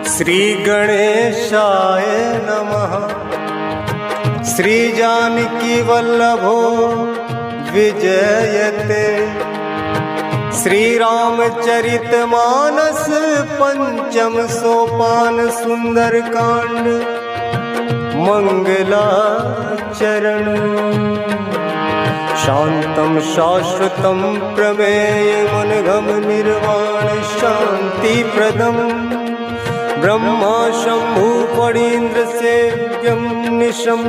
श्री गणेशाय नमः। श्री जानकी वल्लभो विजयते। श्री रामचरितमानस पंचम सोपान सुंदरकांड मंगलाचरण। शांतं शाश्वतं प्रमेयमनघं निर्वाण शांतिप्रदं ब्रह्मा शंभु फणीन्द्र सेव्यं निशं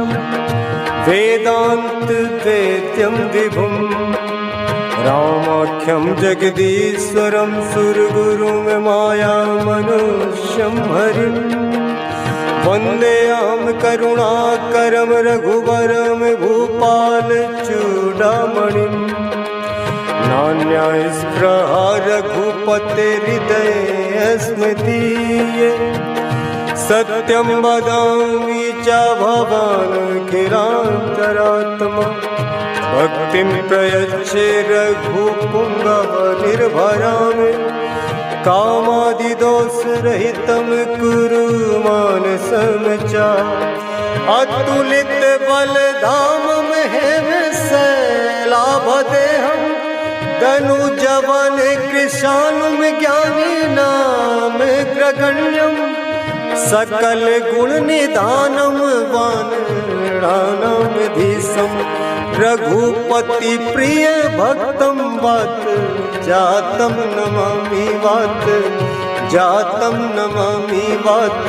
वेदांत वेद्यं विभुं रामाख्यं जगदीश्वरं सुरगुरुं मायामनुष्यं हरिं वन्देऽहं करुणाकरं रघुवरं भूपालचूडामणिं। नान्यस्पृहा रघुपतेर्हृदये स्मदीये सत्यं वदामि च भवान् किरान्तरात्मा। भक्तिं प्रयच्छे रघुपुङ्गवनिर्भरामि कामादिदोषरहितं कुरु मानसं च। अतुलित बलधामं हेमशैलाभदेहं दनुजवन कृशानुं ज्ञानिनां ग्रगण्यं सकल गुण निधानं वानराणां धीशं रघुपति प्रिय भक्तं वात जातं नमामि वात जातं नमामि वात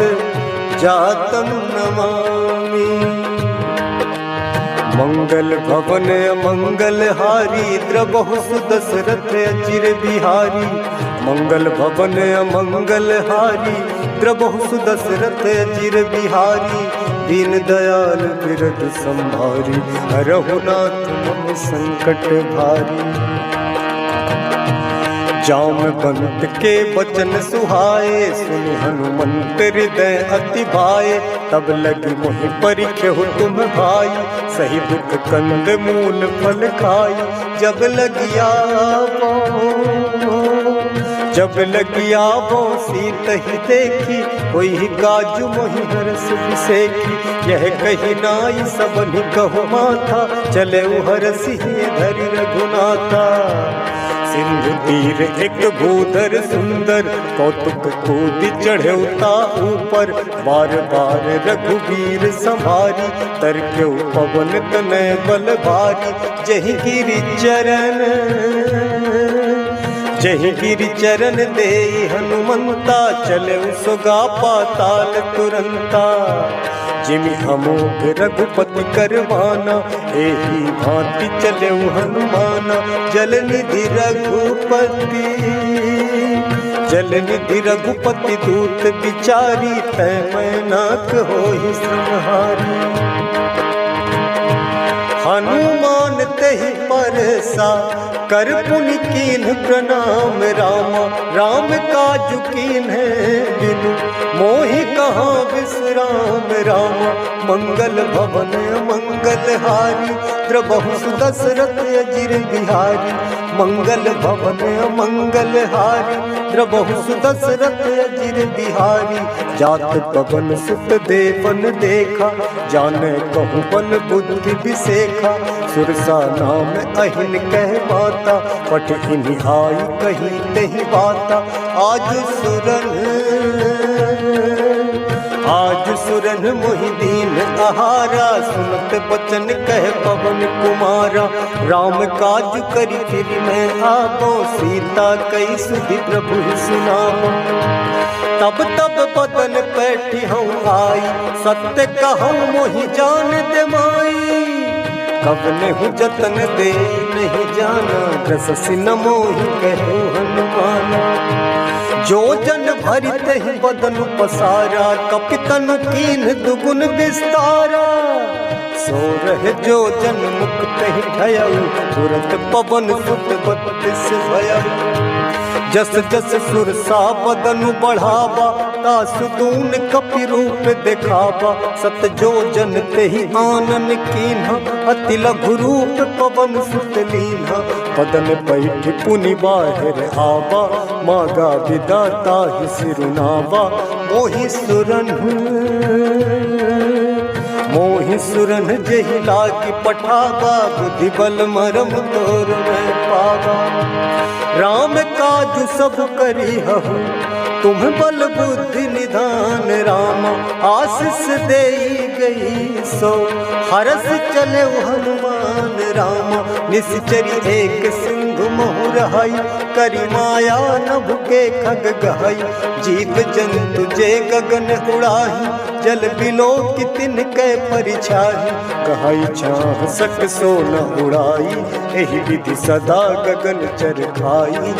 जातं नमामि। मंगल भवन मंगल हारी द्रबहु सुदशरथ अचिर बिहारी। मंगल भवन मंगल हारी द्रबहु सुदशरथ अचिर बिहारी। दीन दयाल बिरद संभारी रघुनाथ मम संकट भारी। जामवंत के वचन सुहाए सुनि हनुमंत हृदय अति भाए। तब लगी मोहि परिखेहु तुम भाई सही दुख कंद मूल फल खाई। जब लगिया वो सीत ही देखी कोई काजू मोहि हरस बिसेखी। यह कही नाई सबनि कहु माथा चले हरसि धरि रघुनाथा। सिंधु तीर एक भूधर सुंदर कौतुक कूदि चढ़ौता ऊपर। बार बार रघुवीर संभारी तरक्यो पवन तनय बल भारी। जहि गिरि चरण देई हनुमंता चले सुगा पाताल तुरंता। जिमि अमोघ रघुपति करवाना एही भांति चले हनुमाना। जल निधि रघुपति दूत बिचारी तै मैनाक होहि श्रमहारी। हनुमान तेहि परसा कर पुनि कीन्ह प्रणाम रामा। राम काजु कीन्हे बिनु मोहि कहाँ विश्राम रामा। मंगल भवन मंगल हारी द्रबहु सुदशरथ अजिर बिहारी। मंगल भवन मंगल हारी द्रबहु सुदशरथ अजिर बिहारी। जात पवन सुत देवन देखा जाने कहु बल बुद्धि विसेखा। सुरसा नाम अहिन कह माता पट इन्हि आई कही तहि बाता। आज सुरन मोहि दीन आहारा सुनत बचन कह पवन कुमारा। राम काज करि फिर मैं आबो सीता कई सुधि प्रभु सुनाबो। तब बदन पैठी हूँ आई सत्य कहूँ मोहि जान दे माई। कवने हूँ जतन दे नहीं जाना रससि न मोहि कहो हनुमाना। जो जन भरित ही बदन पसारा कपितन कीन्ह दुगुन विस्तारा। सो रहे जो जन मुक्त ही ठयऊ तुरंत पवन सुत बत्तीस भयऊ। जस जस सुरसा बदन बढ़ावा, तासुदून कपि रूप दिखावा। सत जो जन तेहि आनन कीन्हा, अति लघु रूप पवन सुत लीन्हा। पदन पैठ पुनि बाहिर आवा, मागा विदाता ही सिरुनावा। मोहि सुरन जेहि लागी पठावा, बुद्धि बल मरम तोर मैं पावा। राम काज सब करी हहु, तुम बल बुद्धि निधान। राम आशीष देई गई सो, हरस चले हनुमान। राम निश्चरी एक सिंधु मोह रहाई, करी माया नभ के खग गहाई। जीव जंतु जे गगन उड़ाही, जल बिलो की तिनकै परिछाही। कहाई छाह सक सो न उड़ाई, एहि विधि सदा गगन चर खाई।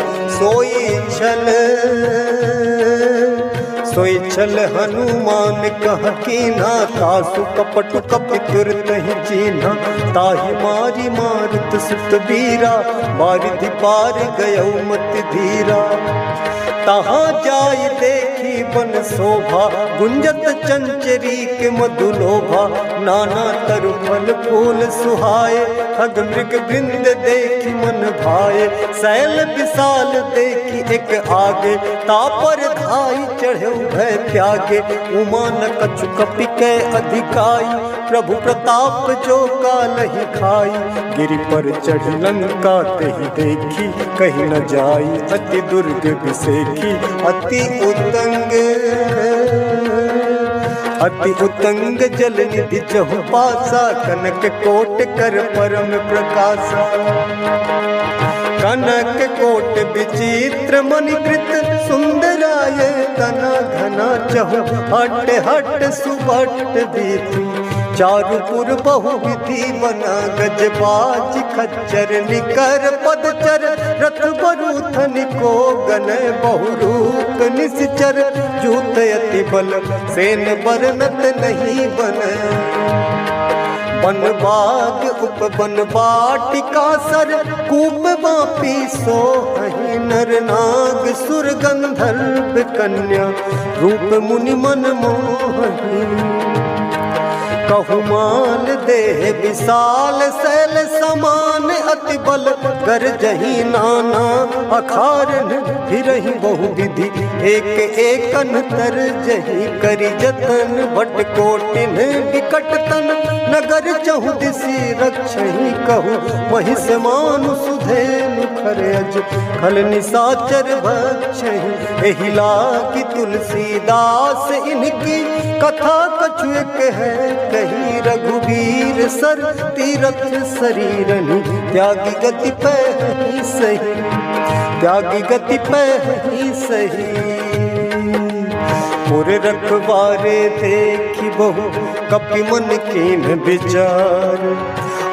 सोई छल हनुमान कह कीन्हा, तासु कपट कपि तुरत ही चीन्हा। ताहि मारी मारुत सुत बीरा, बारिधि पार गयौ मति धीरा। तहाँ जाय देखी बन शोभा, गुंजत चंचरी के मधुलोभा। नाना तरु फल फूल सुहाए, खग मृग वृंद देखी मन भाए। शैल विशाल देखी एक आगे, तापर धाई चढ़े भय त्यागे। उमा न कछु कपि कै अधिकाई, प्रभु प्रताप जो कालहि खाई। गिरि पर चढ़ लंका तेहि देखी, कहीं न जाई अति दुर्ग विसेखी। अति उतंग जल निधि चहु पासा, कनक कोट कर परम प्रकाशा। कनक कोट विचित्र मणिकृत, सुंदराय तना घना चहु। हट हट सुभट बीती, चारुपुर बहु विधि बना। गजबाज खच्चर निकर पदचर, रथ बरूथन को गन। बहु रूप निश्चर, जूत अति बल, सेन बरनत नहीं बन। वन बाग उपवन वाटिका सर, कूप बापी सोहहि। नर नाग सुर गंधर्व कन्या, रूप मुनि मन मोहहि। कहु मान देह विशाल शैल समान, अति बल गरजहि नाना अखारन। फिरहि बहु विधि एक एकन तरजहि। करि जतन भट कोटिन विकट तन, नगर चहु दिसि रक्षहि। कहु महिष मानु सुधेनु खरज, खल निसाचर भक्षहि। एहि लागी तुलसीदास इनकी, कथा कछु एक है कही। रघुवीर सर तीरथ शरीरनि, त्यागी गति पहि सही। त्यागी गति पहि सही। पुर रखवारे देखी बहु, कपि मन कीन विचार।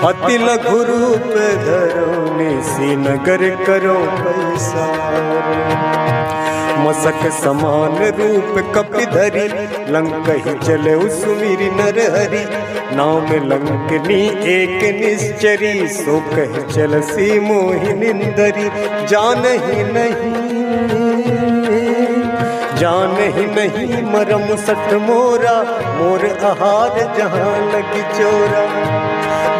अति लघु रूप धरो, निसी नगर करो पैसार। मसक समान रूप कपि धरि, लंकहि चले सुमिरि नर हरि। नाम लंकनी एक निश्चरी, सो कह चलसी मोहि निंदरी। जानहि नहीं मरम सठ मोरा, मोर आहार जहाँ लगी चोरा।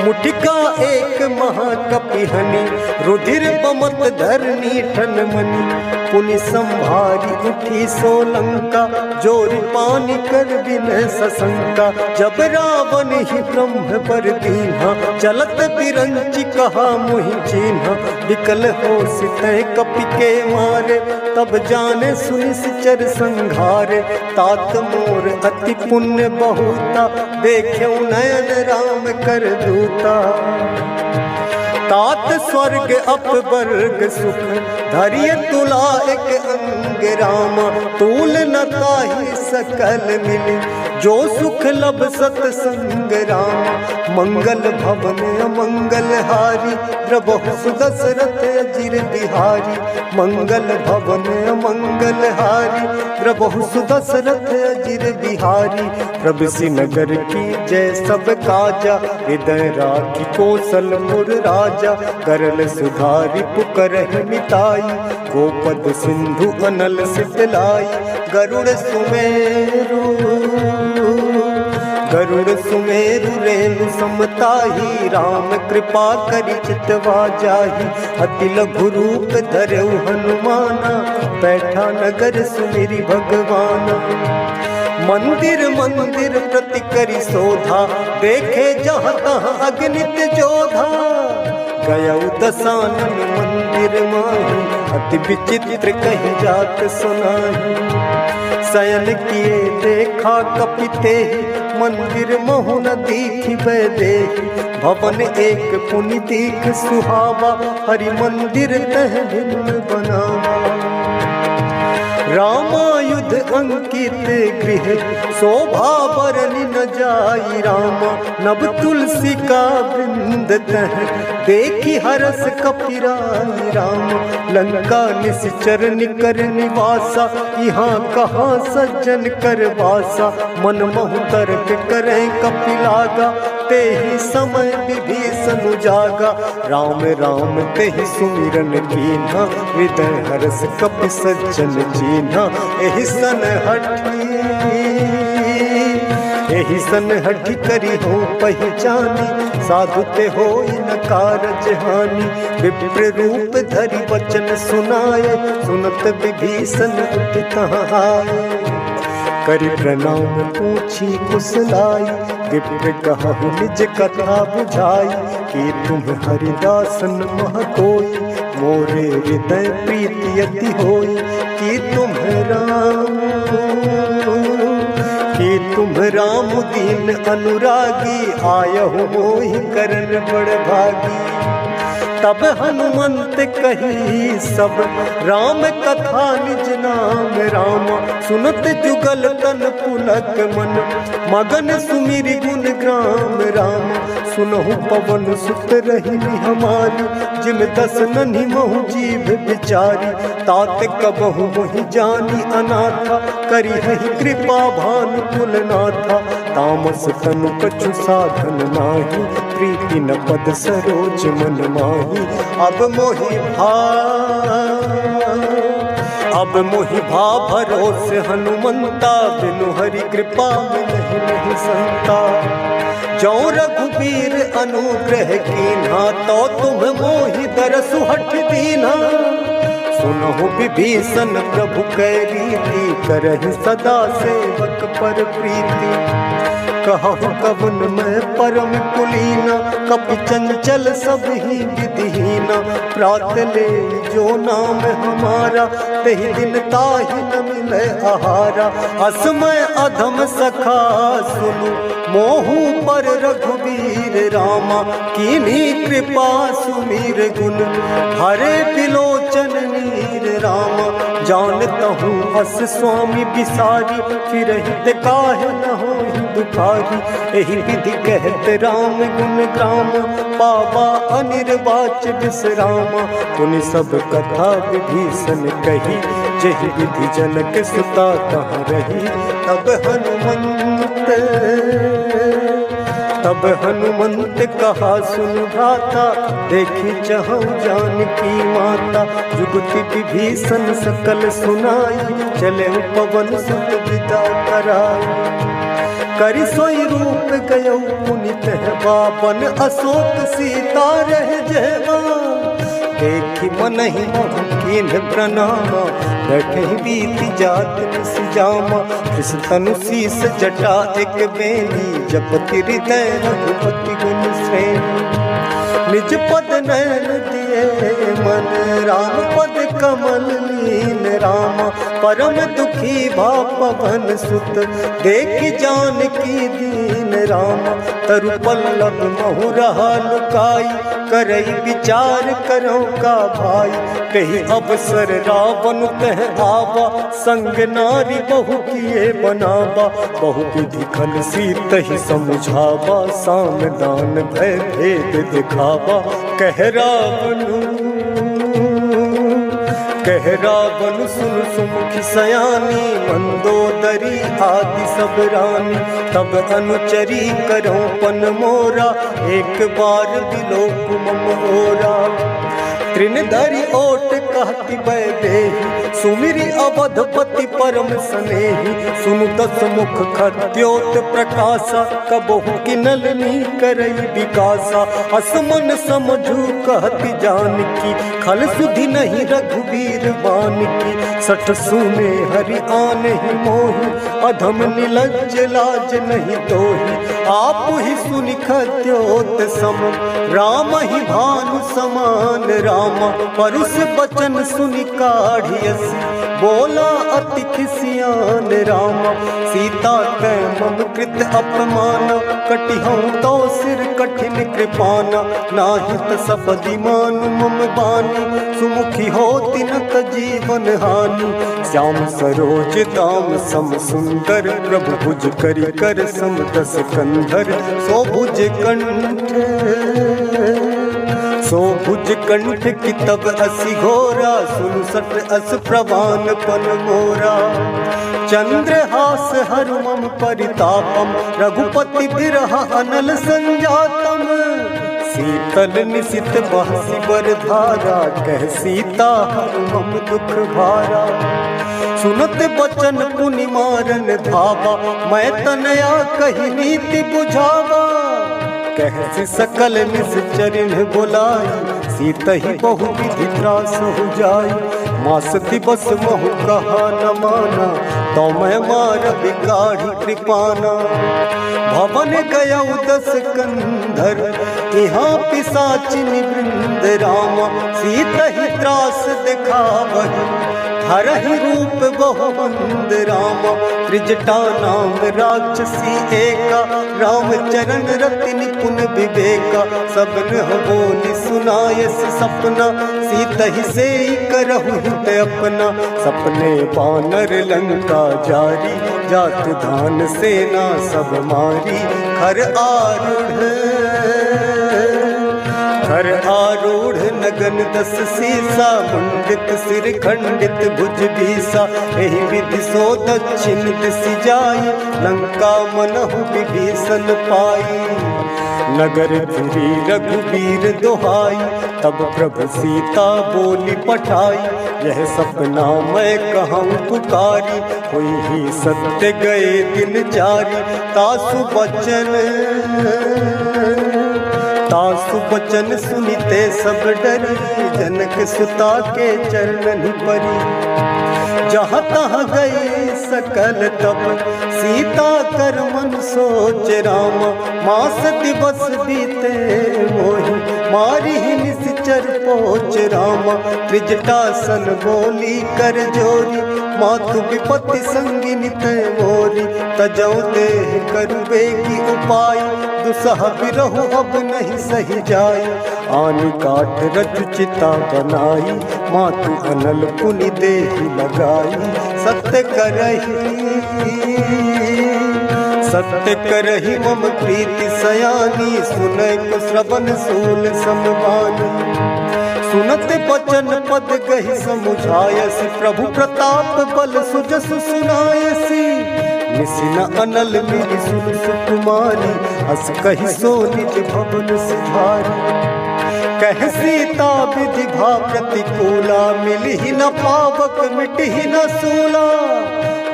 मुटिका एक महाकपि हनि, रुधिर बमत धरनी ठन मनि। पुनि संभारी उठी सोलंका, जोरि पानी कर बिन सशंका। जब रावण ही ब्रह्म पर दीन्हा, चलत बिरंचि कहा मुहि चीन्हा। विकल हो सितै कपि के मारे, तब जाने सुनिश्चर संघारे। तात मोर अति पुण्य बहुता, देख्यौ नयन राम कर दूता। तात स्वर्ग अपवर्ग सुख, धरिय तुला एक अंग। राम तूल न ताहि सकल मिली, जो सुख लब सतसंग। राम मंगल भवन अमंगल हारी, प्रभु सुदशरथ अजिर बिहारी। मंगल भवन अमंगल हारी, प्रभु सुदशरथ अजिर बिहारी, प्रभु नगर की जय सब काजा, हृदय राखी कौशल मुर राजा, करल सुधारी पुकर मिताई, गोपद सिंधु अनल सितलाई, गरुड़ सुमेरु रेणु समताही, राम कृपा करि चितवा जाही, अति लघु रूप धरऊ हनुमाना, बैठा नगर सुमिरि भगवाना। मंदिर मंदिर प्रति करि शोधा, देखे जहाँ तहाँ अगणित जोधा, गयऊ दसानन मंदिर माही, अति विचित्र कही जात सुनाही, शयन किए देखा कपिते, मंदिर मोह न दीखि वैदेही, भवन एक पुनि दीख सुहावा, हरि मंदिर तह भिन्न बनावा। रामायुध अंकित गृह, शोभा बरनि न जाई रामा, नभ तुलसी का वृंद तह, देखी हरस कपिराई राम, लंका निश्चर निकर निवासा, यहाँ कहाँ सज्जन कर वासा, मन महु तर्क करें कपिलागा, ते ही समय विभीषण जागा, राम राम ते ही सुमिरन कीन्हा, हृदय हरस कपि सज्जन चीन्हा, एहि सन हठी करी हो पहचानी, साधु ते होई न कारज हानि, विप्र रूप धरि वचन सुनाए, सुनत विभीषण उठित आए, करि प्रणाम पूछी कुशलाई, विप्र कहु निज कथा बुझाई, कि तुम हरिदासन मह कोई, मोरे हृदय प्रीति अति होई, कि तुम राम दीन अनुरागी, आयहु मोहि करन बड़ भागी। तब हनुमंत कही सब, राम कथा निज नाम रामा, सुनत जुगल तन पुलक मन, मगन सुमिरि गुण ग्राम राम, सुनहु पवन सुत रही हमारी, जिम दस नन्हि महु जीव बिचारी, तात कबहु मोहि जानी अनाथा, करी हहि कृपा भानु कुलनाथा, तामस तनु कछु साधन नाही, प्रीति न पद सरोज मन माही, अब मोहि भा भरोसे हनुमंता, बिनु हरि कृपा मिलहि नहीं संता, जो रघुबीर अनुग्रह कीन्हा, तो तुम मोहि दरसु हठ दीन्हा, सुनहु विभीषण प्रभु कै रीति, करहि सदा सेवक पर प्रीति, कहु कवन मैं परम कुलीना, कपि चंचल सब ही विधिहीना, प्रात ले जो नाम हमारा, तेहि दिन ताहि न मिले आहारा, असमय अधम सखा सुनु, मोहु पर रघुबीर रामा, कीन्ही कृपा सुमीर गुण, हरे बिलोचन नीर रामा, जानतहु अस स्वामी बिसारी, फिरहित काहे न होहि दुखारी, एहि विधि कहत राम गुण ग्राम, पावा अनिर्वाच विश्रामा, तुनि सब कथा विभीषण कही, जेहि विधि जनक सुता कहाँ रही, तब हनुमंत कहा सुन भ्राता, देखी चहु जानकी माता, जुगति विभीषण सकल सुनाई, चले पवन सुत विदा कराई, करि सोई रूप गयौ पुनित बापन, अशोक सीता रह जयवा, देखी मनहि कीन प्रणामा, बैठे बीती जात निस जामा, कृष्ण तनु शीस जटा एक बेनी, जपति हृदय रघुपति गुण श्रेणी, निज पद नयन दिए मन, राम पद कमल लीन रामा, परम दुखी भा पवन सुत, देख जानकी दीन रामा, तरु पल्लव महु रहा लुकाई, करई विचार करो का भाई, कही अवसर रावण तह आवा, संग नारी बहु किए बनावा, बहु विधि खल सीत ही समझावा, साम दान भय भेद दिखावा, कह रावण कह रावण सुन सुमुखी सयानी, मंदोदरी आदि सब रानी। तब अनुचरी करो पन मोरा, एक बार बिलोक मम ओरा। तृणधरी ओट कहती वैदेही, सुमिरी अवधपति परम स्नेही। सुनु दस मुख खद्योत प्रकाशा, कबहु किनलनी करई विकासा। असमन समझू कहती जानकी, खल सुधि नहीं रघुबीर बानकी। सठ सुने हरि आनहि मोहि, अधम निलज्ज लाज नहीं तोहि। आप ही सुनि खद्योत सम, राम ही भानु समान राम। परुष बचन सुनि काढ़ियसी, बोला अति खिसियान राम। सीता कै मम कृत अपमान, कटिहऊँ तो सिर कठिन कृपाना। नाहि त सपदि मानु मम बानी, सुमुखी होति न त जीवन हानि। श्याम सरोज दाम सम सुंदर, प्रभु भुज करि कर सम दस कंधर। सो भुज कंठ की तब असी घोरा, सुन सट अस प्रवान पन मोरा। चंद्रहास हरु मम परितापम, रघुपति बिरह अनल संजातम। शीतल निशित बहसी बरधारा, कह सीता हरु मम दुख भारा। सुनत बचन पुनि मारन धावा, मैं तनया कही नीति बुझावा। कहसी सकल निश्चरिन बुलाई, सीत ही बहु विधि त्रास हो जाई। मास दिवस महु कहा न माना, तो मैं मार बिगाड़ी कृपाना। भवन गया दस कंधर, यहाँ पिशाचिन वृंद रामा। सीत ही त्रास दिखावही, हरहि रूप बहुमंद रामा। त्रिजटा नाम राक्षसी एका, राम चरण रति निपुण विवेका। सबन बोली सुनायस सपना, सीत ही से करहु हित अपना। सपने बानर लंका जारी, जात धान सेना सब मारी। खर आरूढ़ नगन दस सीसा, मुंडित सिर खंडित भुज बीसा। एहि विधि सो दक्षिण दिशि जाई, लंका मनहु विभीषण पाई। नगर फिरी रघुबीर दोहाई, तब प्रभु सीता बोली पठाई। यह सपना मैं कहूँ पुकारी, हुई ही सत्य गए दिन जारी। तासु बचन सुनिते सब डरी, जनक सुता के चरणन परी। जहाँ तहाँ गई सकल तब, सीता कर मन सोच रामा। मास दिवस बीते मोहि, मारी ही निश्चर पोच रामा। त्रिजटा सन बोली कर जोरी, मातु विपत्ति संगिनी तय मोरी। तजौ देह करुबे की उपाय, दुसह बिरहु अब नहीं सही जाय। आन काठ रच चिता बनाई, मातु अनल पुनि देहि लगाई। सत्य करहि मम प्रीति सयानी, सुनय को श्रवण सूल समवानी। सुनत बचन पद गहि समुझायसि, प्रभु प्रताप बल सुजसु सुनायसि। निसिन अनल मिली सुन सुकुमारी, अस कहि सो निज भवन सिधारी। कह सीता विधि भा प्रतिकूला, मिलहि न पावक मिटहि न सूला।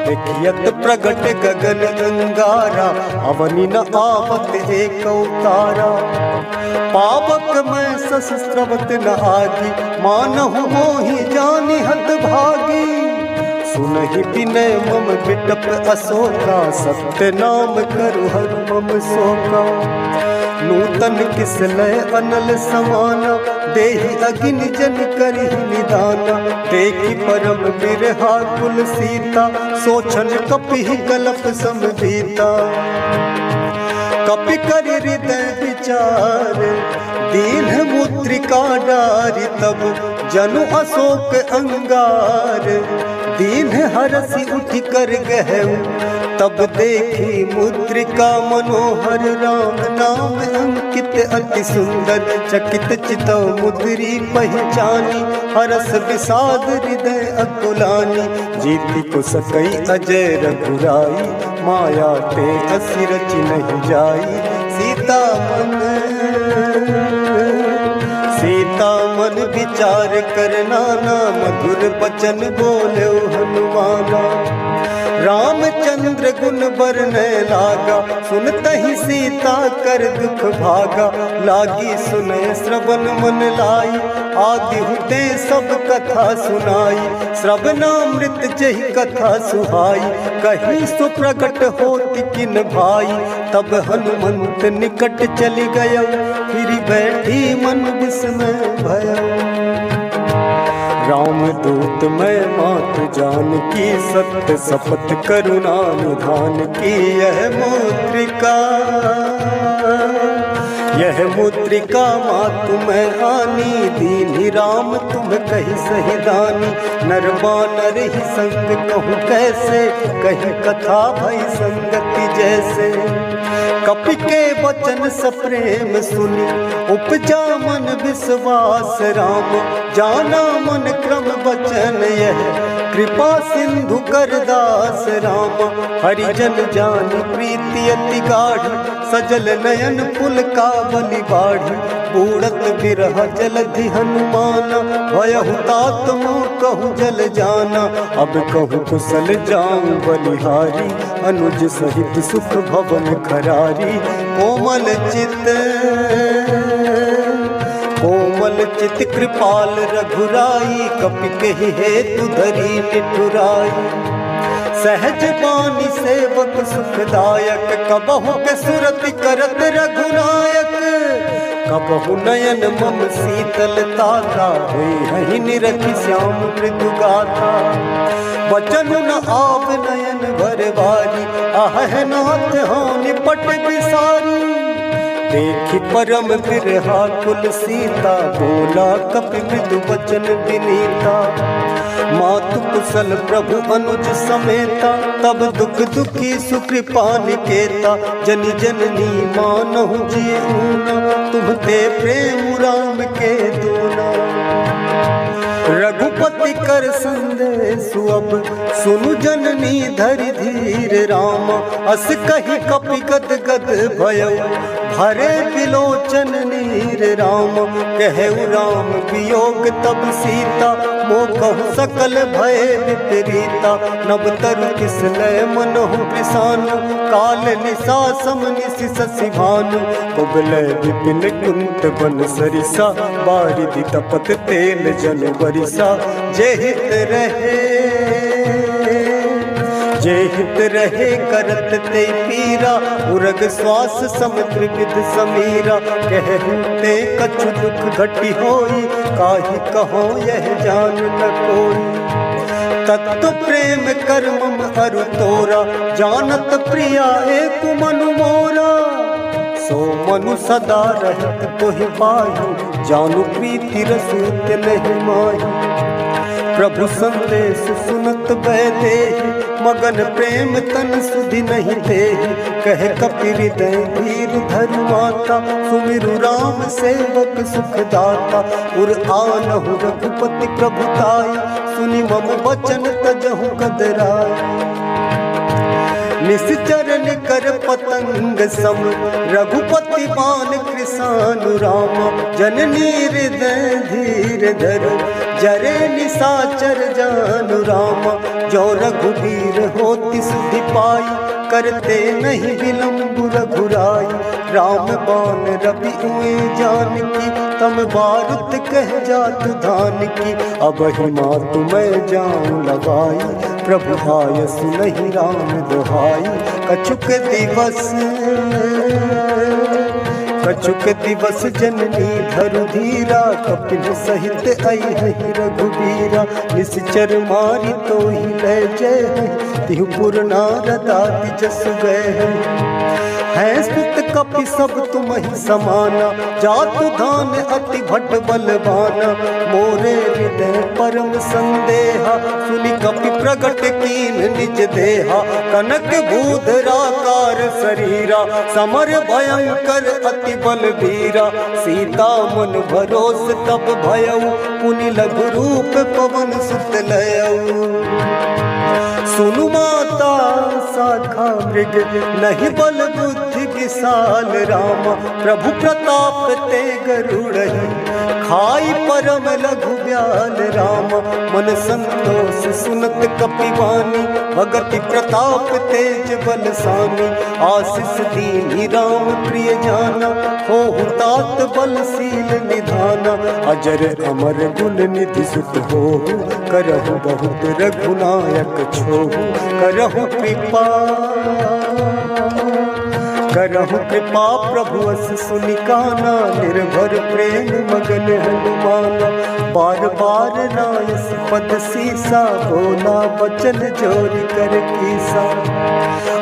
देखियत प्रगट गगन अंगारा, अवनि न आवत एक तारा। पावक मैं सहस्रवत न आगी, मानहु मोहि जानि हत भागी। सुनहि विनय मम बिटप अशोका, सत्य नाम करु हर मम शोका। नूतन किसलय अनल समाना, देहि अगिन जन करहि निदाना। देखि परम बिरहा कुल सीता, सोचन कपिहि कलप समभीता। कपि कर हृदय विचार, दीन मुद्रिका डारी। तब जनु अशोक अंगार, दीन हरसि उठ कर गहु। तब देखी मुद्रिका मनोहर, राम नाम अंक कित अति सुंदर चकित चितौ मुद्री पहचानी हरस विषाद हृदय अकुलानी जीति को सकई अजय रघुराई माया ते असि रच नहीं जाई सीता मन विचार करना ना मधुर बचन बोले हनुमाना रामचंद्र गुण बरने लागा सुनते ही सीता कर दुख भागा लागी सुने श्रवण मन लाई आदि हुते सब कथा सुनाई श्रवणामृत जही कथा सुहाई कहीं सुप्रगट होती किन भाई तब हनुमंत निकट चली गया फिर बैठी मन विस्मय भया राम दूत मैं मात जान की सत्य शपथ करुणा निधान की यह मुद्रिका मातु मैं आनी दीनी राम तुम कही सही दानी नरबानर ही संग कहूँ कैसे कही कथा भई संगति जैसे कपि के वचन सप्रेम सुनी उपजा मन विश्वास राम जाना मन क्रम वचन यह कृपा सिंधु करदास राम हरिजन जानी प्रीति अति गाढ़ी सजल नयन पुल का बलि बाढ़ी बूढ़त बिरह जलधि हनुमाना भयहु तात मुँह कहूँ जल जाना अब कहूँ कुशल जाऊँ बलिहारी अनुज सहित सुख भवन खरारी कोमल चित कृपाल रघुराई कपि कहि हेतु धरी निठुराई सहज बानी सेवक सुखदायक कबहु के सुरति करत रघुनायक कबहु नयन मम शीतलता हहि निरखि श्याम मृदु गाथा वचन न आव नयन भर बारी आह नाथ हानि पट बिसारी देखी परम बिरहा कुल सीता बोला कपि मृदु वचन विनीता मातु कुशल प्रभु अनुज समेता तब दुख दुखी सुकृपा निकेता जनि जननी मानहु जीऊना तुम ते प्रेम राम के दूना रघुपति कर संदेश अब सुनु जननी धरि धीर राम अस कही कपि गद गद भयो भरे बिलोचन नीर राम कहु राम वियोग तब सीता मोह सकल भय विपरीता नब तरु किसलय मनहु कृसानु काल निशा सम निशि शशि भानु कुबलय विपिन कुंत बन सरिसा बारिधि तपत तेल जल बरिसा जे हित रहे करत ते पीरा उरग श्वास समुद्र विद समीरा कहु ते कछु दुख घटी होई काहि कहो यह जान न कोई तत्व प्रेम कर्म अरु तोरा जानत प्रिया एक मनु मोरा सो मनु सदा रहत तोहि पाहि जानु प्रीति रसूत नहीं माही प्रभु संदेश सुनत बैदे मगन प्रेम तन सुधि नहीं दे कह कपि हृदय धीर धरु माता सुमिरु राम सेवक सुखदाता उर आनहु रघुपति प्रभुताई सुनि मम वचन तजहु कदराई निश्चर निकर पतंग सम रघुपति बान कृसानु राम जननी हृदय धीर धरु जरे निशाचर जानु राम जो रघुवीर होति सुधि पाई करते नहीं विलम्ब रघुराई राम बान रवि हुए जानकी तम बारुत कह जात धान की अब ही मातु मैं जाऊं लगाई प्रभु आय सुनहि राम दोहाई कछुक दिवस जननी धरु धीरा कपिल सहित आई है रघुबीरा निश्चर मारी तो ही ले जय तिहु पुरनार दाति जस गए है सुत कपि सब तुम ही समाना जातु धान अति भट बलवाना मोरे हृदय परम संदेहा सुनि कपि प्रगट कीन निज देहा कनक भूधराकार शरीरा समर भयंकर अति अति बलबीरा। सीता मन भरोस तब भयऊ, पुनि लघु रूप पवन सुत लयऊ। सुनु माता शाखा मृग, नहीं बल बुद्धि विशाल रामा। प्रभु प्रताप ते गरुड़हि, खाई परम लघु ब्याल रामा। मन संतोष सुनत कपिवानी, भगति प्रताप तेज बलसानी। आशीष दीनी राम प्रिय जाना, होहु तात बलशील निधाना। अजर अमर गुण निधि सुत होहु, करहु बहुत रघुनायक छोहु। करहु कृपा करहु कृपा प्रभु अस सुनि काना। निर्भर प्रेम मगन हनुमाना, बार बार नायस पद सीसा। बोला बचन जोरि कर कीसा,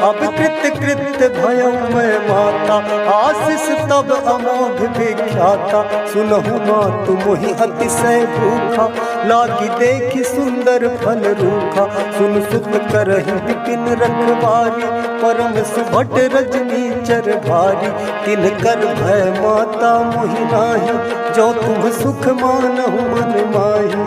अब कृत कृत भयउ मैं माता। आशीष तब अमोघ विख्याता, सुनहु मातु मोहि अतिशय भूखा। लागी देखि सुंदर फल रूखा, सुन सुत करहि विपिन रखवारी। परम सुभट रजनी चर भारी, तिनकर भय माता मोहि नाही। जो तुम सुख मानहु मन माही।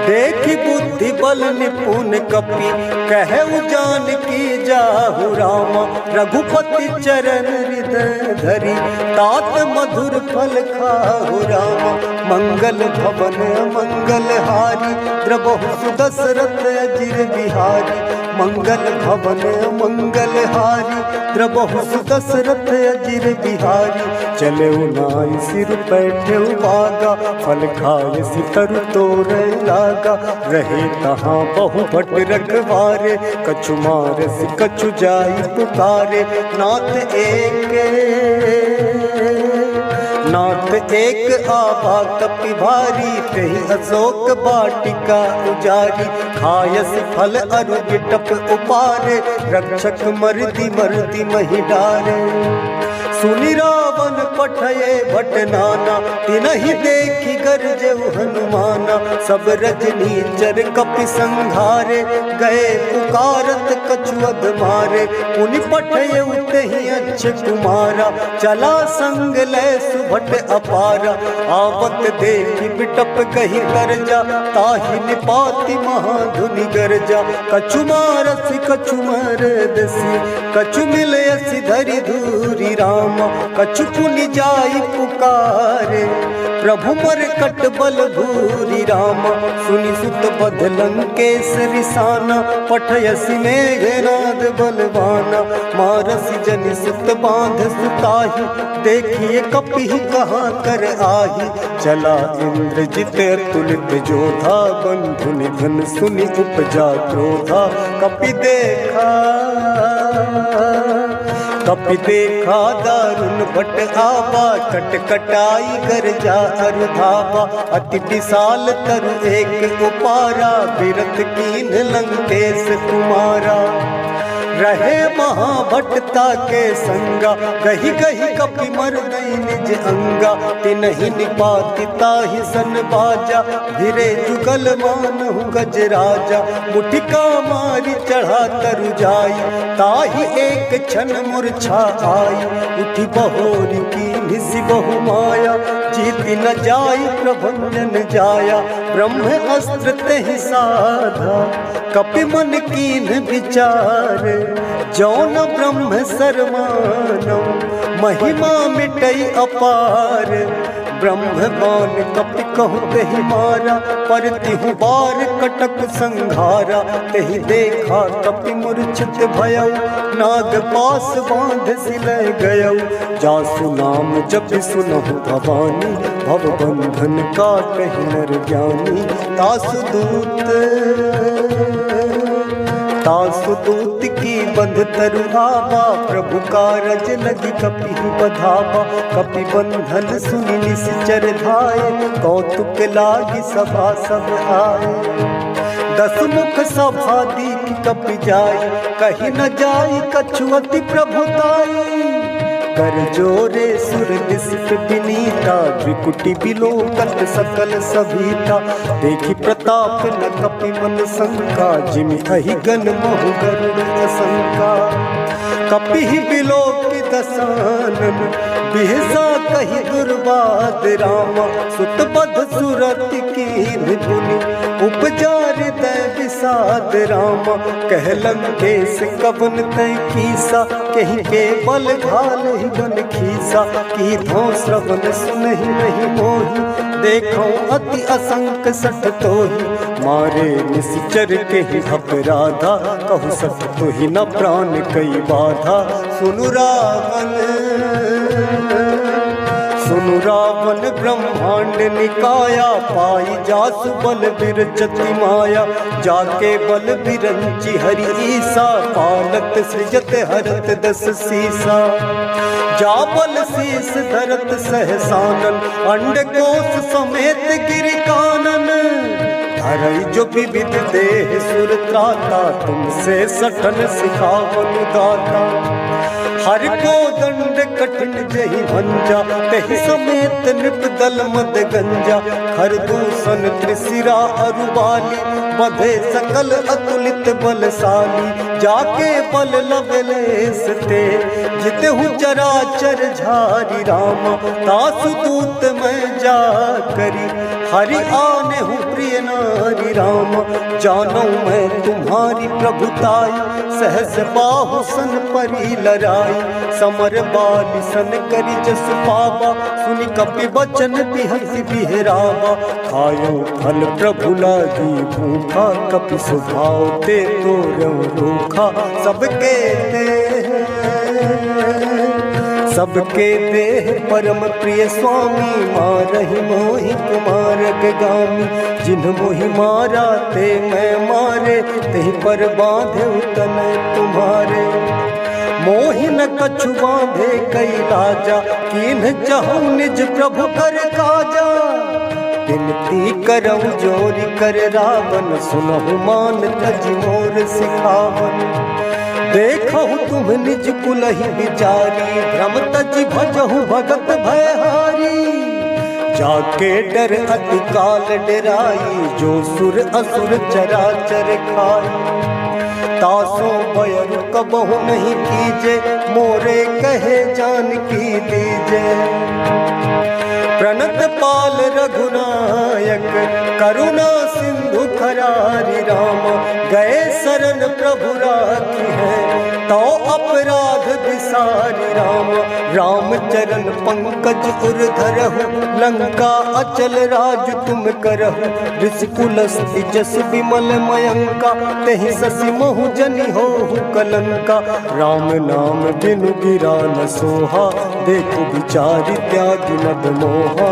देखि बुद्धि बल निपुण कपि, कहु जानकी जाहु रामा। रघुपति चरण हृदय धरि, तात मधुर फल खाहु रामा। मंगल भवन मंगल हारी, द्रबहु सुदशरथ अजिर बिहारी। मंगल भवन मंगल हारी, द्रबहु सुदशरथ अजिर बिहारी। चले नाई सिर बैठे बागा, फल खाए सितर तोरे लागा। रहे तहाँ बहु भट रखवारे, कछु मारस कछु जाई पुकारे। नाथ एक आभा कपि भारी, कही अशोक वाटिका उजारी। खायस फल अरु बिटप उपारे, रक्षक मर्दी मर्दी महि डारे। सुनि रावण पठये भट नाना, तिनहि देखि गरजहु हनुमाना। सब रजनीचर कपि संघारे, गए पुकारत कछु अधमारे। पुनि पठये उतहि अच्छ कुमारा, चला संग लय सुभट अपारा। आवत देखि बिटप कहि करजा, ताहि निपाति महाधुनि गरजा। कछु मारसि कछु मरदसि, कछु मिलयसि धरि धूरि राम। कछु पुनि जाई पुकारे, प्रभु मर कट बल भूरि राम। सुनि सुत बध लंकेश रिसाना, पठयसि मेघनाद बलवाना। मारसि जनि सुत बांध सुताहि, देखिए कपि कहाँ कर आही। चला इंद्रजित अतुलित जोधा, बंधु निधन सुनि उपजा क्रोधा। कपि देखा दारुण भट आवा, कट कटाई गरजा अरुधावा। अति विशाल तरु एक उपारा, बिरथ कीन लंकेश कुमारा। रहे महाभटता के संगा, गही गही कपि मर गई निज अंगा। तिनहि निपाति ताहि सन बाजा, भिरे जुगल मानहु गजराजा। मुठिका मारी चढ़ा तरु जाई, ताहि एक क्षण मूर्छा आई। उठी बहोरी की निसि बहु माया, जीति न जाई प्रभंजन जाया। ब्रह्म अस्त्र तेहि साधा, कपि मन कीन विचार। जौन ब्रह्म सरमानौ, महिमा मिटई अपार। ब्रह्म बाण कपि कहु तेहि मारा, पर तिहु बार कटक संघारा। तेहि देखा कपि मूर्छित भयउ, नाग पास बांध सिलय गयउ। जासु नाम जपि सुनहु भवानी, भव बंधन काटहि नर ज्ञानी। तासु दूत की बंध तरु आवा, प्रभु कारज लगी कपि बधावा। कपि बंधन सुनि निश्चर धाये, कौतुक लागी सभा सब आए। 10 मुख सभा दीख कपि जाई, कहि न जाई कछु अति प्रभुताई। कर जोरे सुर दिसित विनीता, त्रिकुटी बिलोकत सकल सभीता। देखि प्रताप न कपि मन शंका, जिमि अहि गन मोहु गरुड़ असंका। कपि बिलोक दसानन बिहसा कही दुर्बाद रामा सुत बध सुरत की धुनि उपजार दय विषाद रामा कहलन देश कवन तय कीसा कहीं के बल घाल ही बन खीसा की धो श्रवण सुनहि नहीं मोही देखो अति असंक सठ तोही मारे निश्चर के ही अपराधा कहु सठ तो ही न प्राण कई बाधा सुनु रावण ब्रह्मांड निकाया पाई जासु बल बिरचति माया जाके बल बिरंची हरि ईसा पालत सृजत हरत दस सीसा जा बल शीस धरत सहसानन अंडकोश समेत गिरि कानन धरई जो विविध देह सुर त्राता तुमसे सठन सिखावन दाता हर को दंड कठिन जहि भंजा तहि समेत नृप दल मद गंजा हर दूषण त्रिशिरा अरुबाली बधे सकल अतुलित बलशाली जाके बल लवलेस ते जितहु चराचर झारी रामा तासु दूत मैं जा करी हरि आने हूँ प्रिय नारी राम जानो मैं तुम्हारी प्रभुताई सहस बाहु सन परी लराई समर बाली सन करी जस पावा सुनि कपि बचन बिहसि बिहरावा खायो फल प्रभु लागी भूखा कपि सुभाव ते तो रोखा सबके देह परम प्रिय स्वामी मारहि मोहि कुमार गामी जिन्ह मोहि मारा ते मैं मारे तेहि पर बांधे तन तुम्हारे मोहि न कछु बांधे कई राजा किन्ह चाहूं निज प्रभु कर काजा विनती करऊं जोरी कर रावण सुनहु मान तज मोर सिखावन देखो तुम निज कुलहि विचारी भ्रम तज भजहु भगत भयहारी जाके डर अति काल डराई जो सुर असुर चराचर खाई तासो भय कबहु नहीं कीजे मोरे कहे जान की दीजे प्रणत पाल रघुनायक करुणा सिंधु खरारी राम गए शरण प्रभु राखी है तो अपराध विसारी राम राम चरण पंकज उर धरहु लंका अचल राज तुम करहु ऋषिकुलस्ति जस विमल मयंका तहि ससि महु जनि होहु कलंका राम नाम बिनु गिरा न सोहा देखो विचारि त्यागी मद मोहा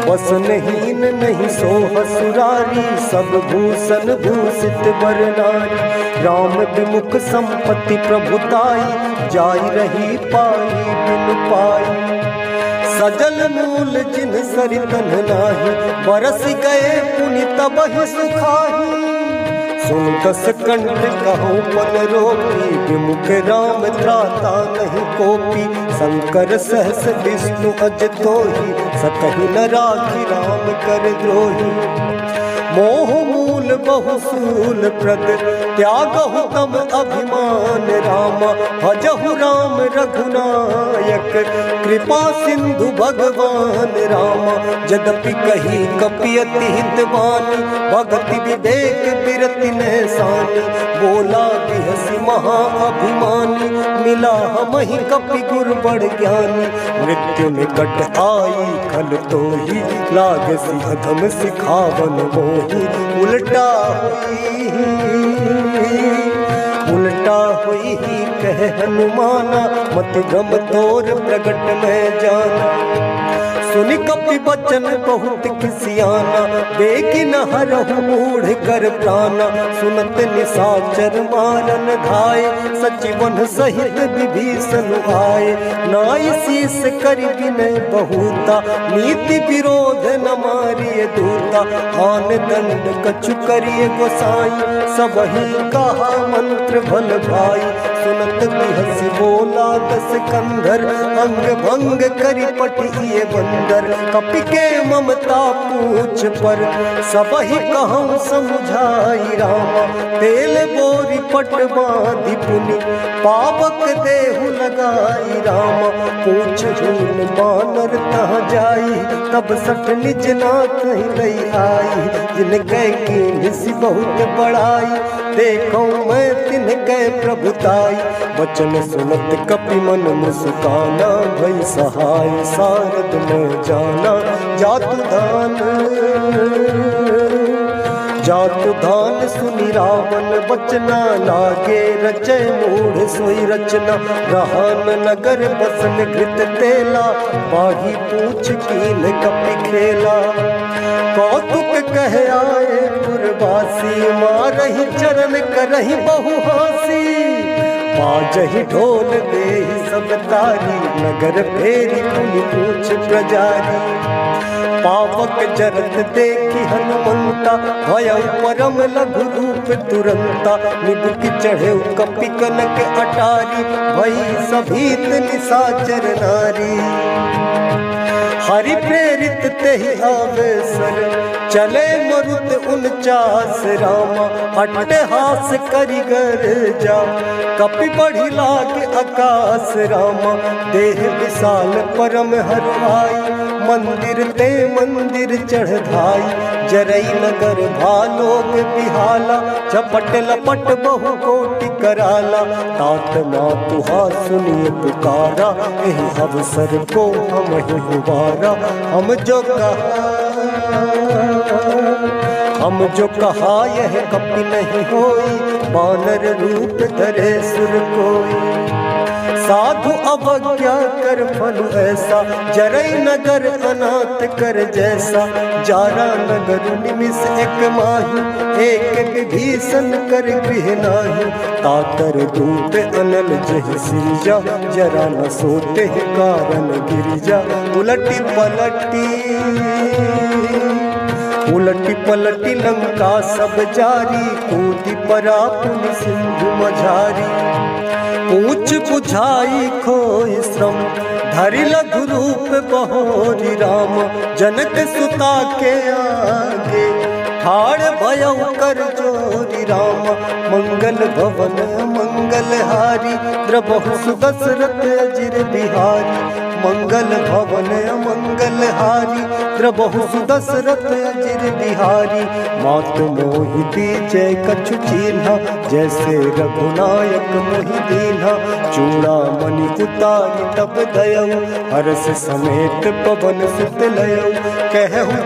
वसनहीन नहीं सोह सुरारी सब भूषण भूषित बर नारी राम विमुख संपत्ति प्रभुताई जाई रही पाई बिनु पाई सजल मूल जिन सरितन नाही बरस गए पुनि तबहि सुखाही सुन दस कंठ कहूँ पन रोपी विमुख राम त्राता नहीं कोपी शंकर सहस विष्णु अज तोही सकहि न राखी राम कर द्रोही मोह मूल बहुसूल प्रद त्यागहु तम अभिमान रामा भजहु राम रघुनायक कृपा सिंधु भगवान रामा यद्यपि कही कपि अति हित बानी भगति विवेक बिरति नैसानी बोला बिहसी महा अभिमानी मिला हमहि कपि गुर बड़ ज्ञानी मृत्यु निकट आई खल तोही लागसी अधम सिखावन मोही उल्टा हुई ही कह हनुमाना मत गम तोर प्रगट में जाना सुनि कपि बचन बहुत किसियाना बेगिन हरहु मूढ़ कर प्राणा सुनत निशाचर मारन घाय सचिवन सहित विभीषण आए नाई शीस करि विनय बहुता नीति विरोध न मारिय दूता आन दंड कछु करिय गोसाई सबहि कहा मंत्र भल भाई सुनत बिहसी बोला दस कंधर, अंग भंग करी पटिए बंदर। कपि के ममता पूछ पर सबहि कहूँ समुझाई रामा, तेल बोरी पट बांधि पुनि पावक देहु लगाई रामा। पूछ झूल बानर तह जाई, तब सठ निज नाथ लई आई। जिनके कीन्ही बहुत बड़ाई, देखो मैं तिनके प्रभुताई। वचन सुनत कपि मन मुस्काना, भई सहाय सारद में जाना। जातु धान सुनि रावण बचना, लागे रचे मूढ़ सोई रचना। रहान नगर बसन घृत तेला, बाही पूछ कीन कपि खेला। कौतुक कह आए पुरवासी, मारहि चरण करहि बहु हासी। बाजहि ढोल देहि सब तारी, नगर फेरी पुनि पूछ प्रजारी। पावक जरत देखी हनुमंता, भयउ परम लघु रूप तुरंता। निबुक चढ़े कपि कनक अटारी, भई सभीत निशाचर नारी। हरि प्रेरित तेहि अवसर, चले मरुत 49 रामा। अट्टहास करि गर्जा, कपि बढ़ि लागे आकाश रामा। देह विशाल परम हरवाई, मंदिर ते मंदिर चढ़ धाई। जरई नगर भालोग बिहाला, झपट लपट बहु कोटि कराला। तात मातुहा सुनिए पुकारा, एहि अवसर को हम ही गुबारा। हम जो कहा यह कपि नहीं होई, बानर रूप धरे सुर कोई। साधु अवज्ञा कर फल ऐसा, जरई नगर अनाथ कर जैसा। जारा नगर निमिष एक माही, एक विभीषण कर गृह नाही। तातर दूत अनल जहि सिरजा, जरा न सोते कारण गिरिजा। उलटी पलटी लंका सब जारी, कूदी परा पुनि सिंधु मझारी। पूछ बुझाई खोई श्रम, धरि लघु रूप बहोरी राम। जनक सुता के आगे, ठाड़ भयउ कर जोरी राम। मंगल भवन मंगल हारी, द्रबहु सुदशरथ अजिर बिहारी। मंगल भवन मंगल हारी, द्रबहु सुदशरथ अजिर बिहारी। मातु मोहि दीजै कछु चीन्हा, जैसे रघुनायक मोहि दीन्हा। चूड़ामणि उतारि तब दयउ, हर्ष समेत पवन सुत लयउ। कहु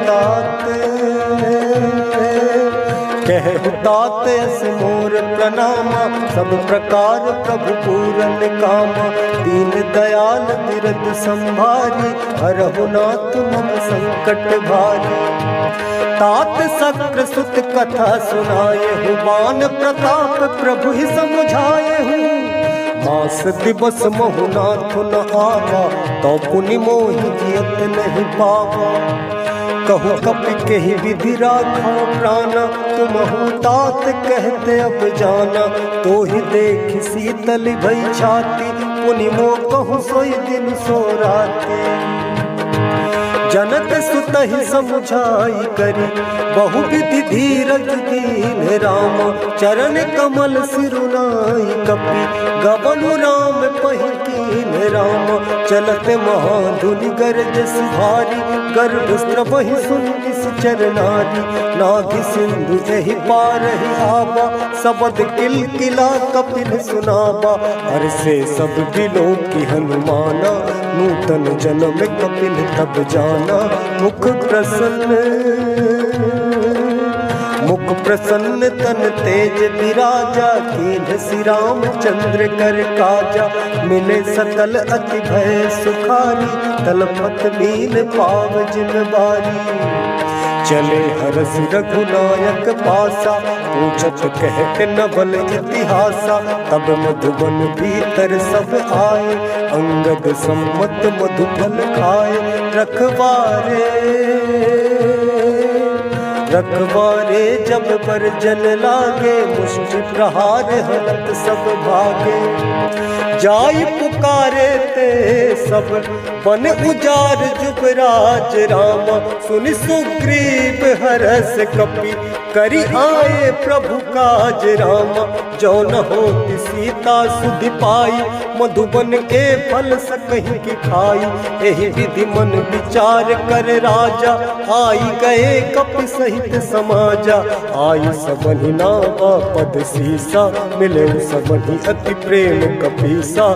तात अस मोर प्रणामा, सब प्रकार प्रभु पूरन कामा। दीन दयाल बिरद संभारी, हरहु नाथ मम संकट भारी। तात शक्र सुत कथा सुनाए हूँ, बान प्रताप प्रभु ही समुझाए हूँ। मास दिवस महु नाथ न आवा, तो पुनि मोहि जियत नहीं पावा। कहु कपि केहि विधि राखा प्राणा, तुमहु तात कहते अब जाना। तो ही देख शीतल भई छाती, पुनि मोह कहु सोई दिन सो राती। जनक सुतहि समुझाई करी, बहु विधि धीरज दीन राम। चरण कमल सिरुनाई कपि, गबनु राम पहि कीन राम। चलत महाधुनि गरजस भारी, गर्भ स्रवहि सुनि निश्चर नारी। नाभि सिंधु एहि पारहि आबा, सबद किलकिला कपिल सुनाबा। हर्षे सब बिलोकी हनुमाना, नूतन जन्म कपिल तब जाना। मुख प्रसन्न तन तेज विराजा, कीन्ह श्री रामचंद्र कर काजा। मिले सकल अति भय सुखारी, तलपत मीन पाव जिन बारी। चले हरसि रघुनायक पासा, पूछत कहत नवल इतिहासा। तब मधुबन भीतर सब आए, अंगद सम्मत मधुफल खाए। रखवारे जब पर जन लागे, मुष्टि प्रहार हलत सब भागे। जाई पुकारे ते सब बन उजार जुबराज रामा, सुन सुग्रीव हरस कपि करि आए प्रभु काज रामा। जो न होती सीता सुधि पाई, मधुबन के फल सकहीं की खाई। एहि विधि मन विचार कर राजा, आई गए कपि सहित समाजा। आई सबहि नावा पद सीसा, मिले सबहि अति प्रेम कपीसा।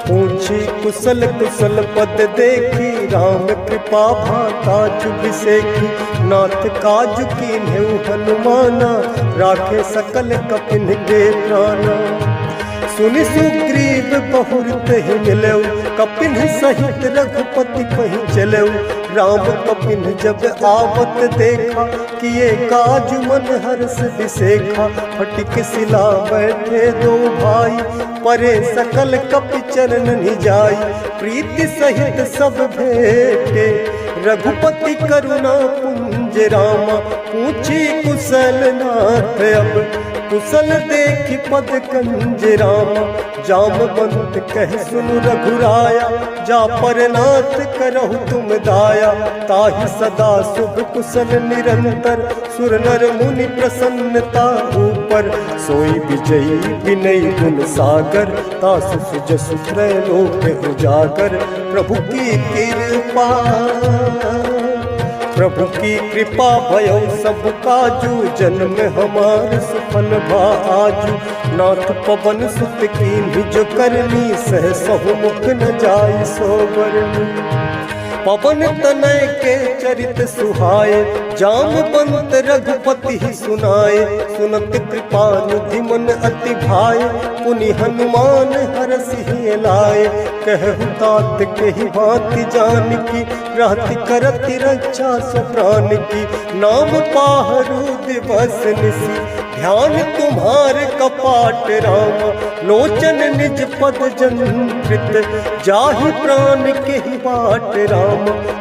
पूछी कुशल कुशल पद देखी, राम कृपा भाता चुबिसेखी। नाथ काज कीन्हु हनुमाना, राखे सकल कपिन के प्राणा। सुनि सुग्रीव बहुरत ही मिलऊ, कपिन सहित रघुपति कहीं चलऊ। राम कपिन जब आवत देखा, किए काज मन हर्ष विसेखा। फटिक सिला बैठे दो भाई, परे सकल कपि चरण निजाई। प्रीति सहित सब भेटे, रघुपति करुणा पुंज रामा। पूछी कुशल नाथ अब, कुशल देखी पद कंज रामा। जामवंत कह सुनु रघुराया, जा पर नाथ करहु तुम दाया। ताहि सदा शुभ कुशल निरंतर, सुर नर मुनि प्रसन्नता ऊपर। सोई विजयी विनय गुण सागर, तासु सुजसु त्रैलोक उजागर। प्रभु की कृपा भयो सब काजू, जन्म हमार सफल भा आजू। नाथ पवन सुत कीन्ही जो करनी, सहसहु मुख न जाय सो बरनी। पवन तनय के चरित सुहाए, जामवंत रघुपति ही सुनाए। सुनत कृपा निधि मन अति भाए, पुनि हनुमान हरषि लाए। कहु तात केहि भांति जानकी, रहति करति रक्षा सो प्राण की। नाम पाहरु दिवस निसी, ध्यान तुम्हारे कपाट रामा। लोचन निज पद जंत्रित, जाहि प्राण केहि बाट रामा।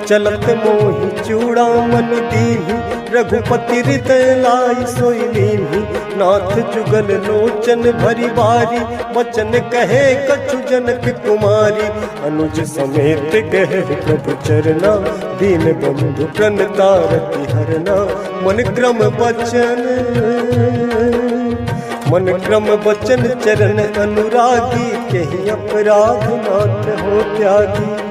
चलत मोहि चूड़ामणि दीन्ही, रघुपति हृदय लाई सोई लीन्ही। नाथ जुगल लोचन भरी बारी, वचन कहे कछु जनक कुमारी। अनुज समेत गए प्रभु चरना, दीन बंधु प्रणतारति हरना। मन क्रम वचन चरण अनुरागी, केहि अपराध नाथ हो त्यागी।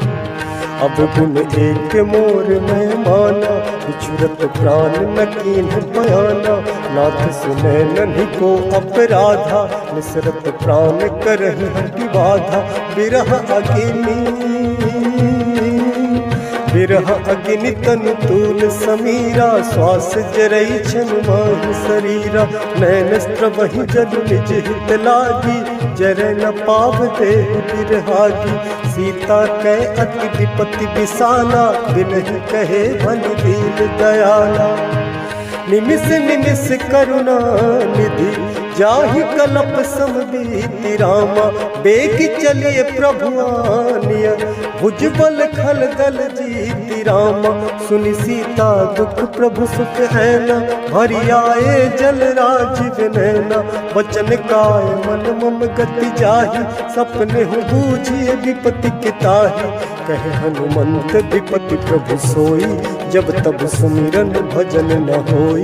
अब गुण एक मोर में माना, बिछुरत प्राण न कीन्ह बयाना। नाथ सुनै नन्हि को अपराधा, निसरत प्राण करहि हरि बाधा। बिरह अग्नि तनु तूल समीरा, श्वास जरई छन माहि शरीरा। नैन स्त्रवहि जल निज हित लागी, जरै न पाव देह बिरहागी। सीता कै अति विपत्ति विसाना, बिनहि कहे भन दीन दयाला। निमिष निमिष करुणा निधि, जाहि कलप समबीति रामा। बेग चलिए प्रभु आनिया, भुजबल खल दल जीति रामा। सुनि सीता दुख प्रभु सुख हैना, भरि आए जल राजीव नैना। वचन काय मन मम गति जाहि, सपने हूँ बूझिए विपत्ति के ताहि। कहे हनुमंत विपत्ति प्रभु सोई, जब तब सुमिरन भजन न होई।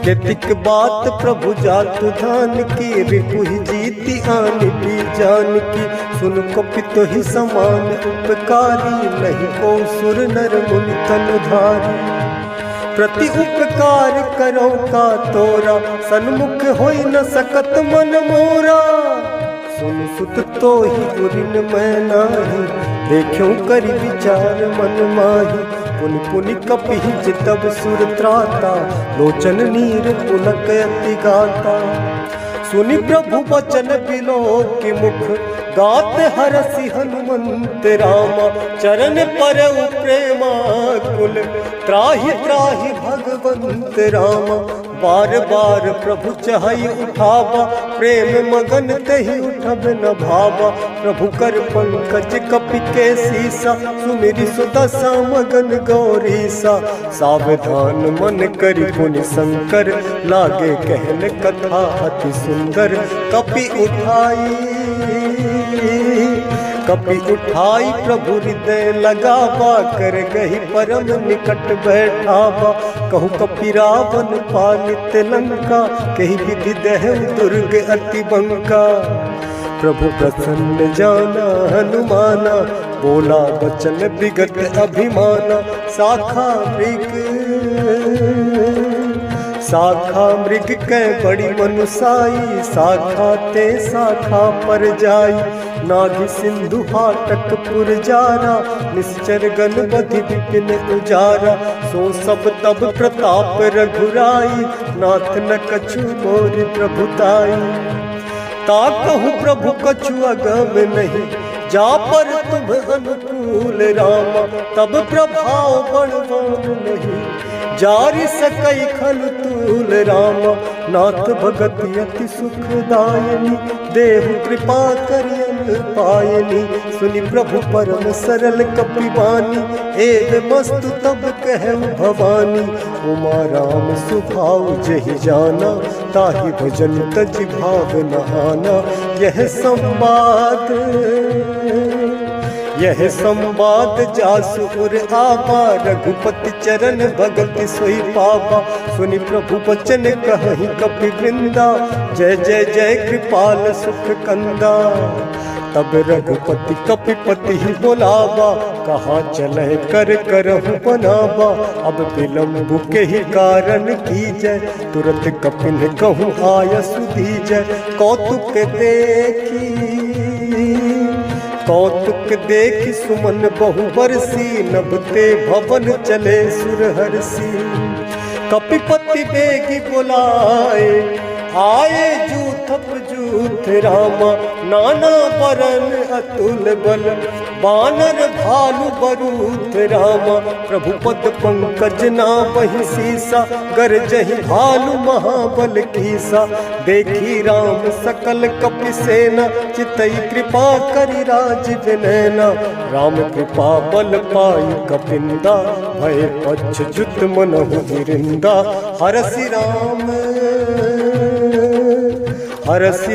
केतिक बात प्रभु जातु धान की, रिपुहि जीति आन भी जान की। सुन कपित ही समान उपकारी, नहीं को सुर नर मुनि तनुधारी। प्रति उपकार करो का तोरा, सन्मुख होई न सकत मन मोरा। सुन सुत तो ही उरिन मैं नाही, देखूं करि विचार मन माही। पुनि पुनि कपिहि चितब सुर त्राता, लोचन नीर पुलक अति गाता। सुनि प्रभु वचन बिलोक मुख, गात हरषि हनुमंत रामा। चरण परउ प्रेमा कुल, त्राहि त्राहि भगवंत रामा। बार बार प्रभु चहई उठावा, प्रेम मगन तही उठब न भावा। प्रभु कर पंकज कपि के सीसा, सुमिरि सुदशा मगन गौरीसा। सावधान मन करि पुनि शंकर, लागे कहन कथा अति सुंदर। कपि उठाई प्रभु हृदय लगावा, कर गही परम निकट बैठावा। कहु कपि रावण पालित लंका, कही विधि दहु दुर्ग अति बंका। प्रभु प्रसन्न जाना हनुमाना, बोला वचन विगत अभिमाना। शाखा मृग कै बड़ी मनुसाई, शाखा ते शाखा पर जाई। नाग सिंधु हाटक पुर जारा, निश्चर गण बधि विपिन उजारा। सो सब तब प्रताप रघुराई, नाथ न कछु मोर प्रभुताई। ता कहूँ प्रभु कछु अगम नहीं, जा पर तुम अनुकूल रामा। तब प्रभाव बड़वान नहीं, जारि सकई खल तूल रामा। नाथ भगत अति सुखदायनी, देहु कृपा करियन पायनी। सुनि प्रभु परम सरल कपिवानी, एव मस्तु तब कहु भवानी। उमा राम सुभाव जहि जाना, ताहि भजन तजि भाव न आना। यह संवाद जासु उर आवा, रघुपति चरण भगत सोई पावा। सुनि प्रभु वचन कहहि कपि वृंदा, जय जय जय कृपाल सुख कंदा। तब रघुपति कपिपति ही बोलावा, कहाँ चले कर करहु बनावा। अब विलम्ब के ही कारण कीजय, तुरत कपिन कहूँ आयसु दीजय। कौतुक देखि सुमन बहु बरसी, नभते भवन चले सुरहरसी। कपिपति बेगी बुलाए, आए जूथप जूथ रामा। नाना बरन अतुल बल, बानर भालु बरूथ रामा। प्रभु पद पंकज नावहि सीसा, गरजहि भालु महाबल कीसा। देखी राम सकल कपि सेना, चितई कृपा करि राजीव नैना। राम कृपा बल पाई कपिंदा, भय पच्छुत मनहु गिरिंदा। हरसि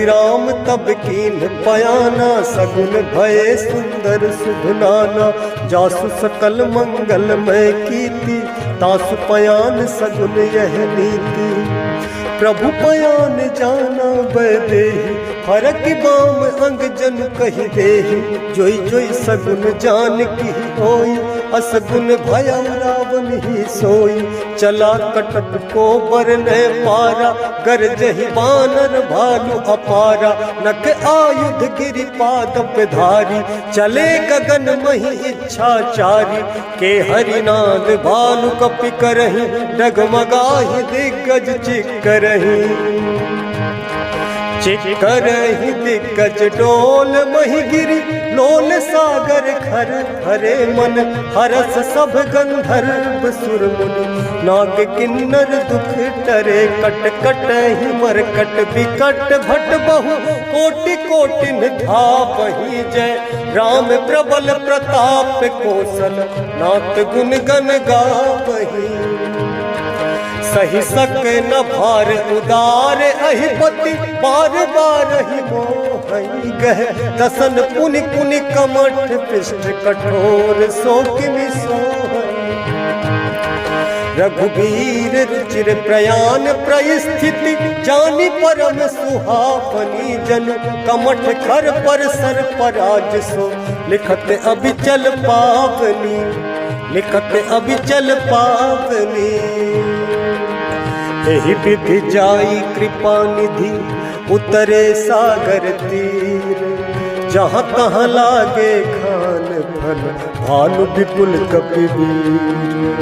राम तब कीन पयाना, सगुन भये सुंदर शुभ नाना। जासु सकल मंगलमय कीर्ति, तासु पयान सगुन यह नीति। प्रभु पयान जाना बैदेही, फरक बाम अंग जन कहि देहि। जोई जोई सगुन जान की होई, असगुन भया रावण ही सोई। चला कटक को बरने पारा, गरजहि बानर भालु अपारा। नख आयुध गिरि पाद पे धारी, चले गगन मही इच्छाचारी। के हरिनाद भालु कपि करहि, डगमगाहि दिग्गज चिक्करहि दिग्गज डोल। मही गिरि लोल सागर खर, हरे मन हरस सब गंधर्व सुर मुनि। नाग किन्नर दुख टरे, कट कटहि मरकट विकट। भट बहु कोटि कोटिन धापहि जय, राम प्रबल प्रताप कौशल। नाथ गुण गण गावहि, सही सक न भार उदार। अहिपति बार बार ही मोहि गह, दसन पुनि पुनि कमठ पृष्ठ कठोर। सो किमि सोहै रघुबीर रुचिर प्रयाण परिस्थिति, जानी परम सुहावनी जन। कमठ खर पर सर पराज सो, लिखत अबिचल पावनी। एहि विधि जाई कृपा निधि, उतरे सागर तीर। जहाँ तहाँ लागे खान फल, भालु विपुल कपिवीर।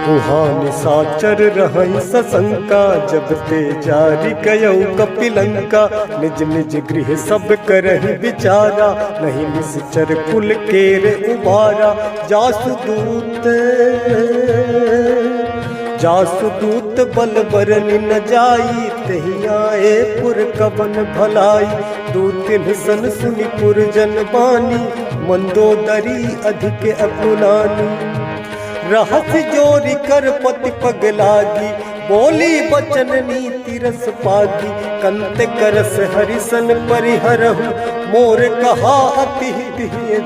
उहाँ निशाचर रहै सशंका, जब ते जारी गयौ कपिलंका। निज निज गृह सब करहि विचारा, नहीं निश्चर कुल केर उबारा। जासु दूत बल बरनि न जाई, तहि आए पुर कवन भलाई। दू तिन्ह सन सुनि पुर जन बानी, मंदोदरी अधिक अकुलानी। रहस जोरी कर पति पग लागी, बोली बचन नीति रस पागी। कंत करस हरिसन परिहरहु, मोर कहा अति हित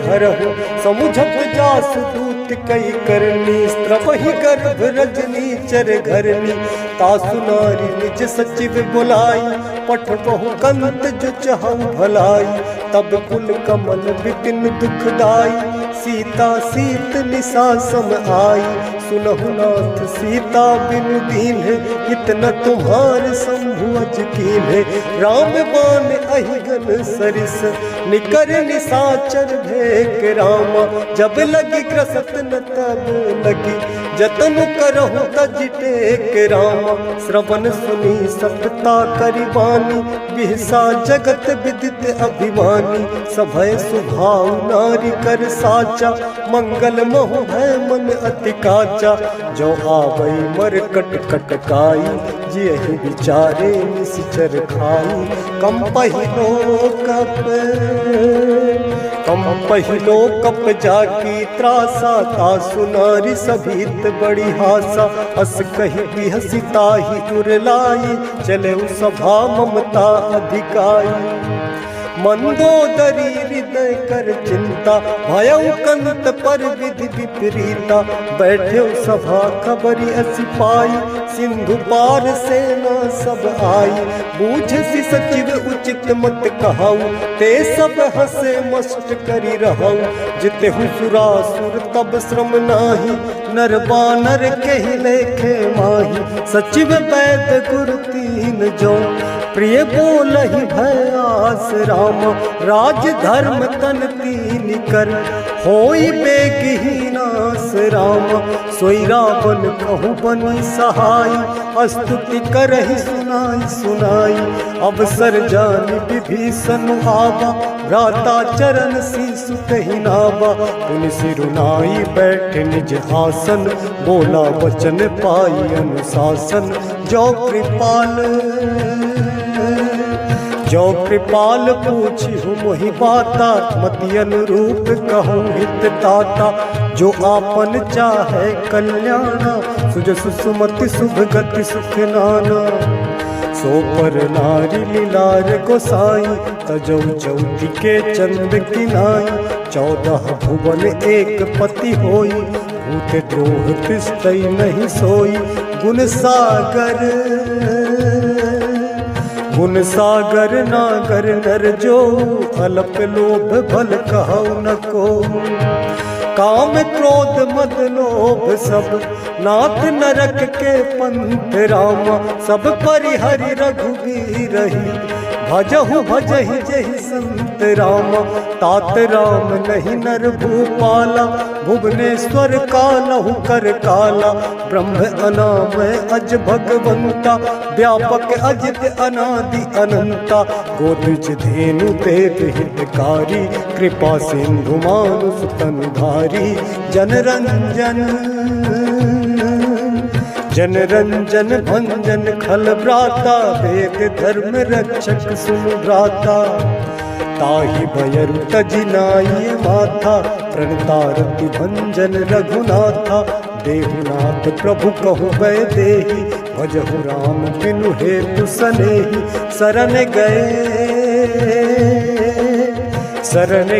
धरहु। समुझत जासु दूत कई करनी, स्त्रवहि गर्भ रजनी चर घरनी। तासु नारी निज सचिव बुलाई, पठबहु कंत जो चहु भलाई। तब कुल कमल विपिन दुखदाई, सीता सीत निशा सम आई। सुनहु नाथ सीता बिनु दीन्ह, इतना तुम्हार शंभु अज कीन्ह। राम बाण अहिगन सरिस, निकर निशाचर भेक रामा। जब लगी ग्रसत न तब लगी, जतन करहु तज टेक रामा। श्रवण सुनी सपता करिबानी, बिहसा जगत विदित अभिमानी। सभय सुभाव नारी कर साचा, मंगल मोह भय मन अति काचा। जो आवै मर कट कट काई, जियहि विचारे निश्चर खाई। कम पहिलो कप जाकी त्रासा, तासु नारी सभीत बड़ी हासा। अस कहि बिहसी ताहि उरलाई, चले सभा ममता अधिकाई। मंदोदरी हृदय कर चिंता, भयउ कंत पर विधि विपरीता। बैठे सभा खबरी असी पाई, सिंधु पार सेना सब आई। बूझसी सचिव उचित मत कहाऊ, ते सब हसे मस्त करी रहऊ। जितेहु सुरासुर तब श्रम नाही, नर बानर केहि लेखे माही। सचिव वैद गुरु तीन जो, प्रिय बोलहि भय आस रामा। राज धर्म तन तीन कर, होई बेगहि नास रामा। सोई रावण कहु बनी सहाय, स्तुति करहि सुनाई सुनाई। अवसर जानि विभीषण आवा, भ्राता चरण शीशु कहि नावा। पुनि सिरुनाई बैठ निज आसन, बोला वचन पाई अनुशासन। जो कृपाल पूछिहु मोहि बाता, मति अनुरूप कहूँ हित ताता। जो आपन चाहे कल्याणा, सुजसु सुमति शुभ गति सुख नाना। सो पर नारी लीलार गोसाई, तजौ चौथी के चंद किनाई। 14 भुवन एक पति होई, भूत द्रोह तिस्तई नहीं सोई। गुण सागर नागर नर जो, अल्प लोभ भल कहु न को। काम क्रोध मद लोभ सब, नाथ नरक के पंथ रामा। सब परिहरि रघुबीरहि, भजहु भजहि जहि संत रामा। तात राम नहीं नर भूपाला, भुवनेश्वर कालहु कर काला। ब्रह्म अनामय अज भगवंता, व्यापक अजित अनादि अनंता। गोदिच धेनु देव हितकारी, कृपा सिंधु मानुष तनुधारी। जन रंजन भंजन खल भ्राता, वेद धर्म रक्षक सुन भ्राता। ताहि भयरु तजि नाई माथा, प्रणतारति भंजन रघुनाथा। देहुनाथ प्रभु कहु वै देहि, भजहु राम बिनु हेतु सनेहि। शरण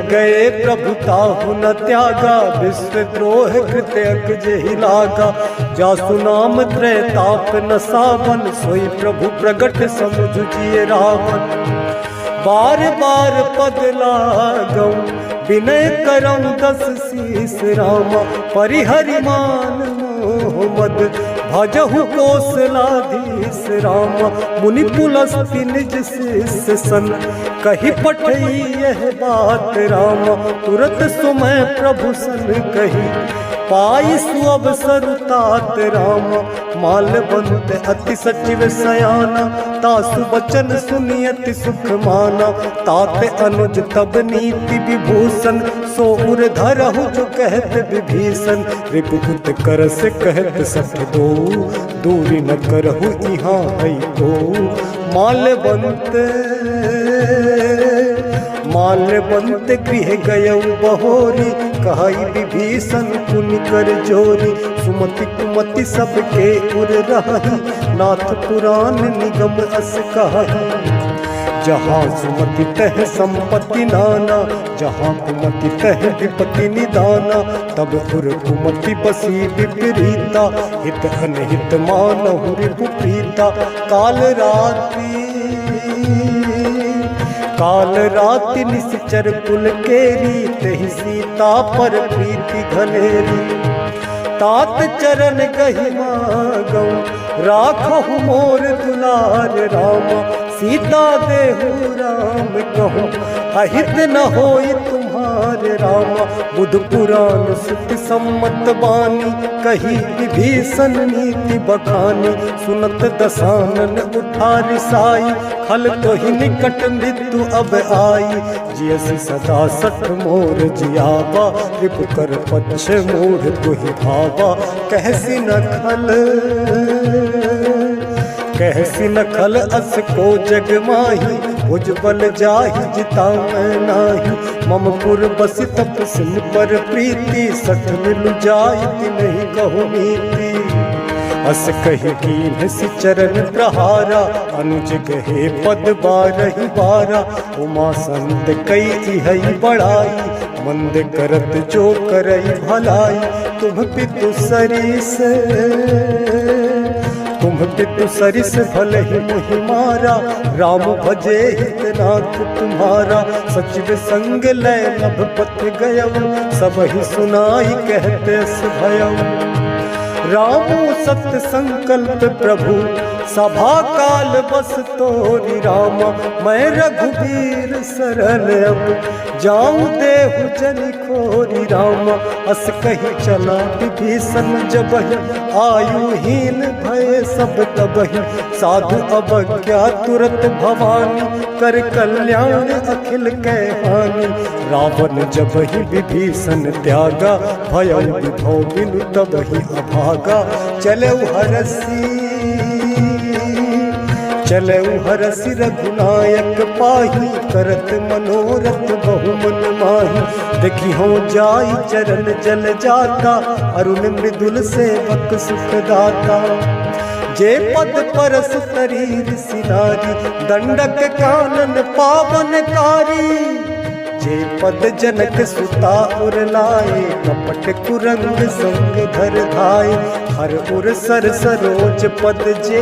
गए प्रभु ताहु न त्यागा, विश्व द्रोह कृत्यक जेहि लागा। जासु नाम त्रय ताप न सावन, सोई प्रभु प्रगट समुझ जिय रावण। बार बार पद लागऊ, विनय करऊँ 10 शीस रामा। परिहरि मान मोह मद, भजहु कौशलाधीश रामा। मुनि पुलस्ति निज शिष्य सन, कही पठई यह बात रामा। तुरत सुमय प्रभु सन कही, पाई सुअवसर तात रामा। मालवंत अति सचिव सयाना, तासु बचन सुनियति सुख माना। तात अनुज तब नीति विभूषण, सो उर धरहु जो कहत विभीषण, रिपुपुत कर से कहत सठ दो, दूरी न करहु यहाँ है को। माल्यवंत गृह गयऊ बहोरी, कहाई विभीषण पुनि कर जोरी। सुमति कुमति सबके उर रही, नाथ पुराण निगम अस कहाई। जहाँ सुमति तह संपत्ति नाना, जहाँ कुमति तह विपत्ति निदाना। तब उर कुमति बसी विपरीता, हित अनहित मानहु रिपुप्रीता। काल राति निश्चर कुल केरी, तहि सीता पर प्रीति घनेरी। तात चरण गहि मागौ, राखहु मोर दुलार रामा। सीता देहु राम कहूँ, अहित न होई तुम्हारे रामा। बुध पुराण सुत सम्मत बानी, कही विभीषण नीति बखानी। सुनत दसानन उठा रिसाई, खल तो ही निकट मृत्यु अब आई। जियसि सदा सठ मोर जियावा, रिपु कर पक्ष मूढ़ तुहि भावा। कहसी न खल अस को जग माही, भुजबल जाहि जिता मैं नाही। ममपुर बसि तपसिन पर प्रीति, सठ मिलु जाहि नहीं कहु नीति। अस कहि कीन्ह सि चरण प्रहारा, अनुज गहे पद बारहि बारा। उमा संत कई इहै बड़ाई, मंद करत जो करई भलाई। तुम पितु सरिस भल ही मुहि मारा, राम भजे हितनाथ तुम्हारा। सचिव संग लय नभ पथ गयऊ, सब ही सुनाई कहते अस भयऊ। रामो सत्य संकल्प प्रभु, सभा काल बस तोरि रामा। मैं रघुबीर सरल अब, जाऊं देहु जनि खोरि रामा। अस कही चला विभीषण जबहि, आयुहीन भय सब तबहि। साधु अवज्ञा तुरत भवानी, कर कल्याण अखिल कै हानि। रावण जबहि विभीषण त्यागा, भयउ विभव बिनु तबहि अभागा। चलऊ हरसि रघुनायक पाही, करत मनोरथ बहु मन माही। देखी हो जाई चरण जल जाता, अरुण मृदुल सेवक सुख दाता। जे पद परस शरीर सिनारी, दंडक कानन पावनकारी। जे पद जनक सुता उर लाए, कपट कुरंग संग धर धाय। हर उर सर सरोज पद जे,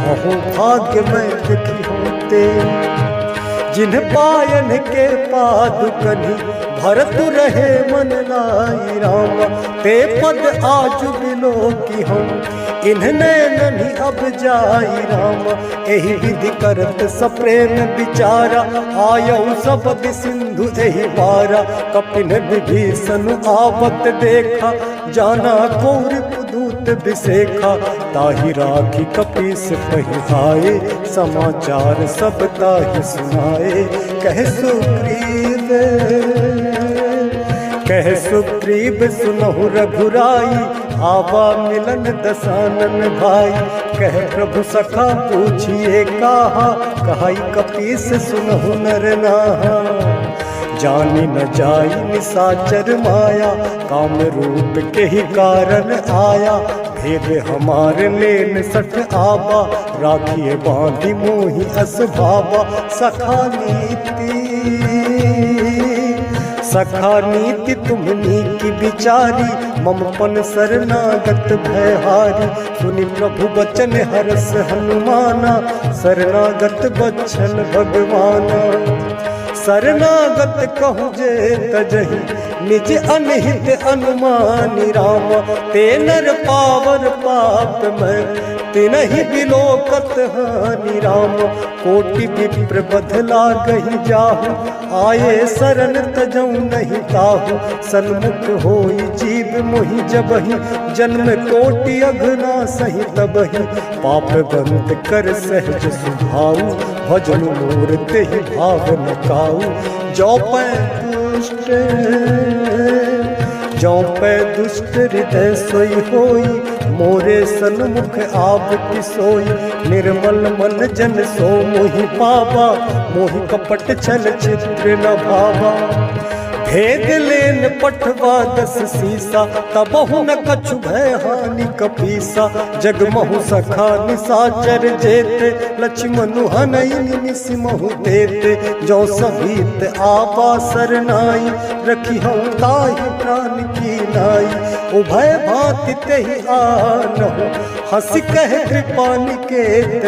अहो भाग्य मैं दुखी होते। जिन पायन के पादुकनि, भरत रहे मन लाई रामा। ते पद आज बिलो की हम, इन्हने नहीं अब जाई रामा। एहि विधि करत सप्रेम विचारा, आयऊ सबद सिंधु एहि पारा। कपिन विभीषण आवत देखा, जाना कौर पुदूत बिसेखा। ताहि राखी कपीस पहि आए, समाचार सब ताहि सुनाए। कह सुग्रीव सुनहु रघुराई, आवा मिलन दसानन भाई। कह प्रभु सखा पूछिए काहा, कहाई कपीस सुनहु नर नाहा। जानी न जाई निसाचर माया, काम रूप के ही कारण आया। भेद हमारे लेन सठ आबा, राखिए बांधी मोहि अस भावा। सखा नीति तुम्हनी की विचारी, ममपन शरणागत भयहारी। सुनि प्रभु बचन हरस हनुमाना, शरणागत बचन भगवाना। शरणागत कहूँ जे तजहि, निज अनहित अनुमानी रामा। ते नर पावर पाप में, तिनहि बिलोकत हानि रामा। कोटि विप्र बधला गहि जाहु, आये शरण तजऊ नहीं ताहु। सन्मुख होई जीव मोहि जबहि, जन्म कोटि अघना सहि तबहि। पाप बंद कर सहज सुभाऊ, भजन मोर तेहि भाव न काऊ। जो दुष्ट जो पे दुष्ट हृदय सोई होई मोरे सन्मुख आप सोई निर्मल मन जन सो मोहि पावा मोहि कपट छल चित्र न भावा भेद लेन पठवा 10 सीसा तबहु न कछु भय हानि कपीसा जगमहु सखा निसाचर जेते लक्ष्मण हनई निसिमहु देते जो सहित आवा सरनाई रखी हम ताहि प्राण की नाई उभय भांति तेहि आनहु हंस कह कृपाल के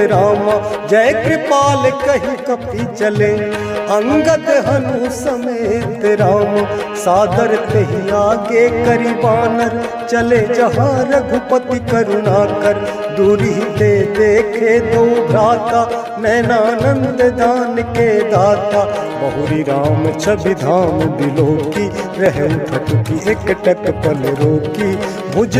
रामा जय कृपाल कही कपि चले अंगद हनु समेत राम सादर तेहि आगे करी बानर चले जहाँ रघुपति करुणा कर दूरी दे देखे दो भ्राता नैनानंद दान के दाता बहुरी राम छवि धाम बिलोकी रहम फटुकी एक टक पल रोकी भुज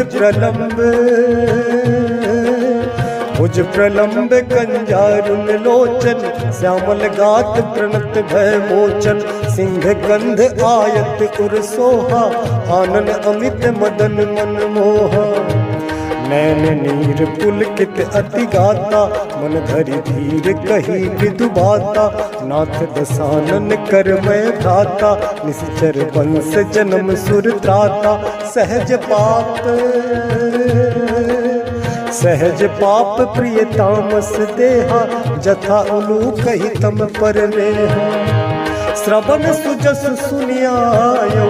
प्रलंब कंजारुन लोचन श्यामल गात प्रणत भय मोचन सिंह गंध आयत उर सोहा आनन अमित मदन मन मोहा नैन नीर पुलकित अति गाता मन धरि धीर कही विदु बाता नाथ दसानन कर मैं भ्राता निश्चर वंश जन्म सुर त्राता सहज पाप प्रिय तामस देहा जथा उलू कही तम पर नेहा श्रवण सुजस सुनियायो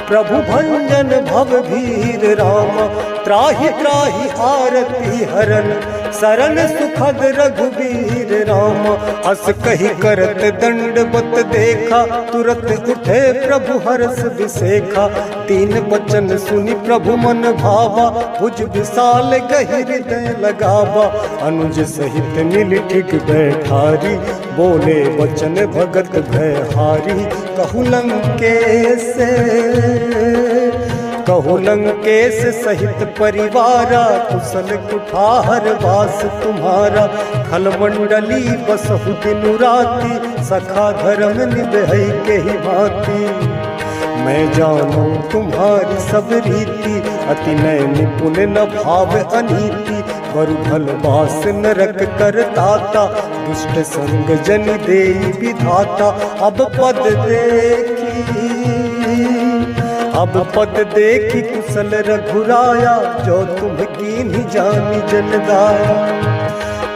प्रभु भंजन भव भीर राम त्राहि त्राहि आरती हरन शरण सुखद रघुवीर राम अस कही करत दंडवत देखा तुरत उठे प्रभु हरस विसेखा तीन वचन सुनि प्रभु मन भावा भुज विशाल गहि हृदय लगावा अनुज सहित मिल ठिक बैठारी बोले वचन भगत भय हारी कहु लंकेश सहित परिवारा कुशल कुठार वास तुम्हारा खलमंडली बसहु दिन राति सखा धर्म निभई के ही भांति मैं जानू तुम्हारी सब रीति अति नय निपुण न भाव अनीति वर भल बास नरक कर दाता दुष्ट संग जन दे विधाता अब पद देखी कुशल रघुराया जो तुम कीन्ही जानी जनदाया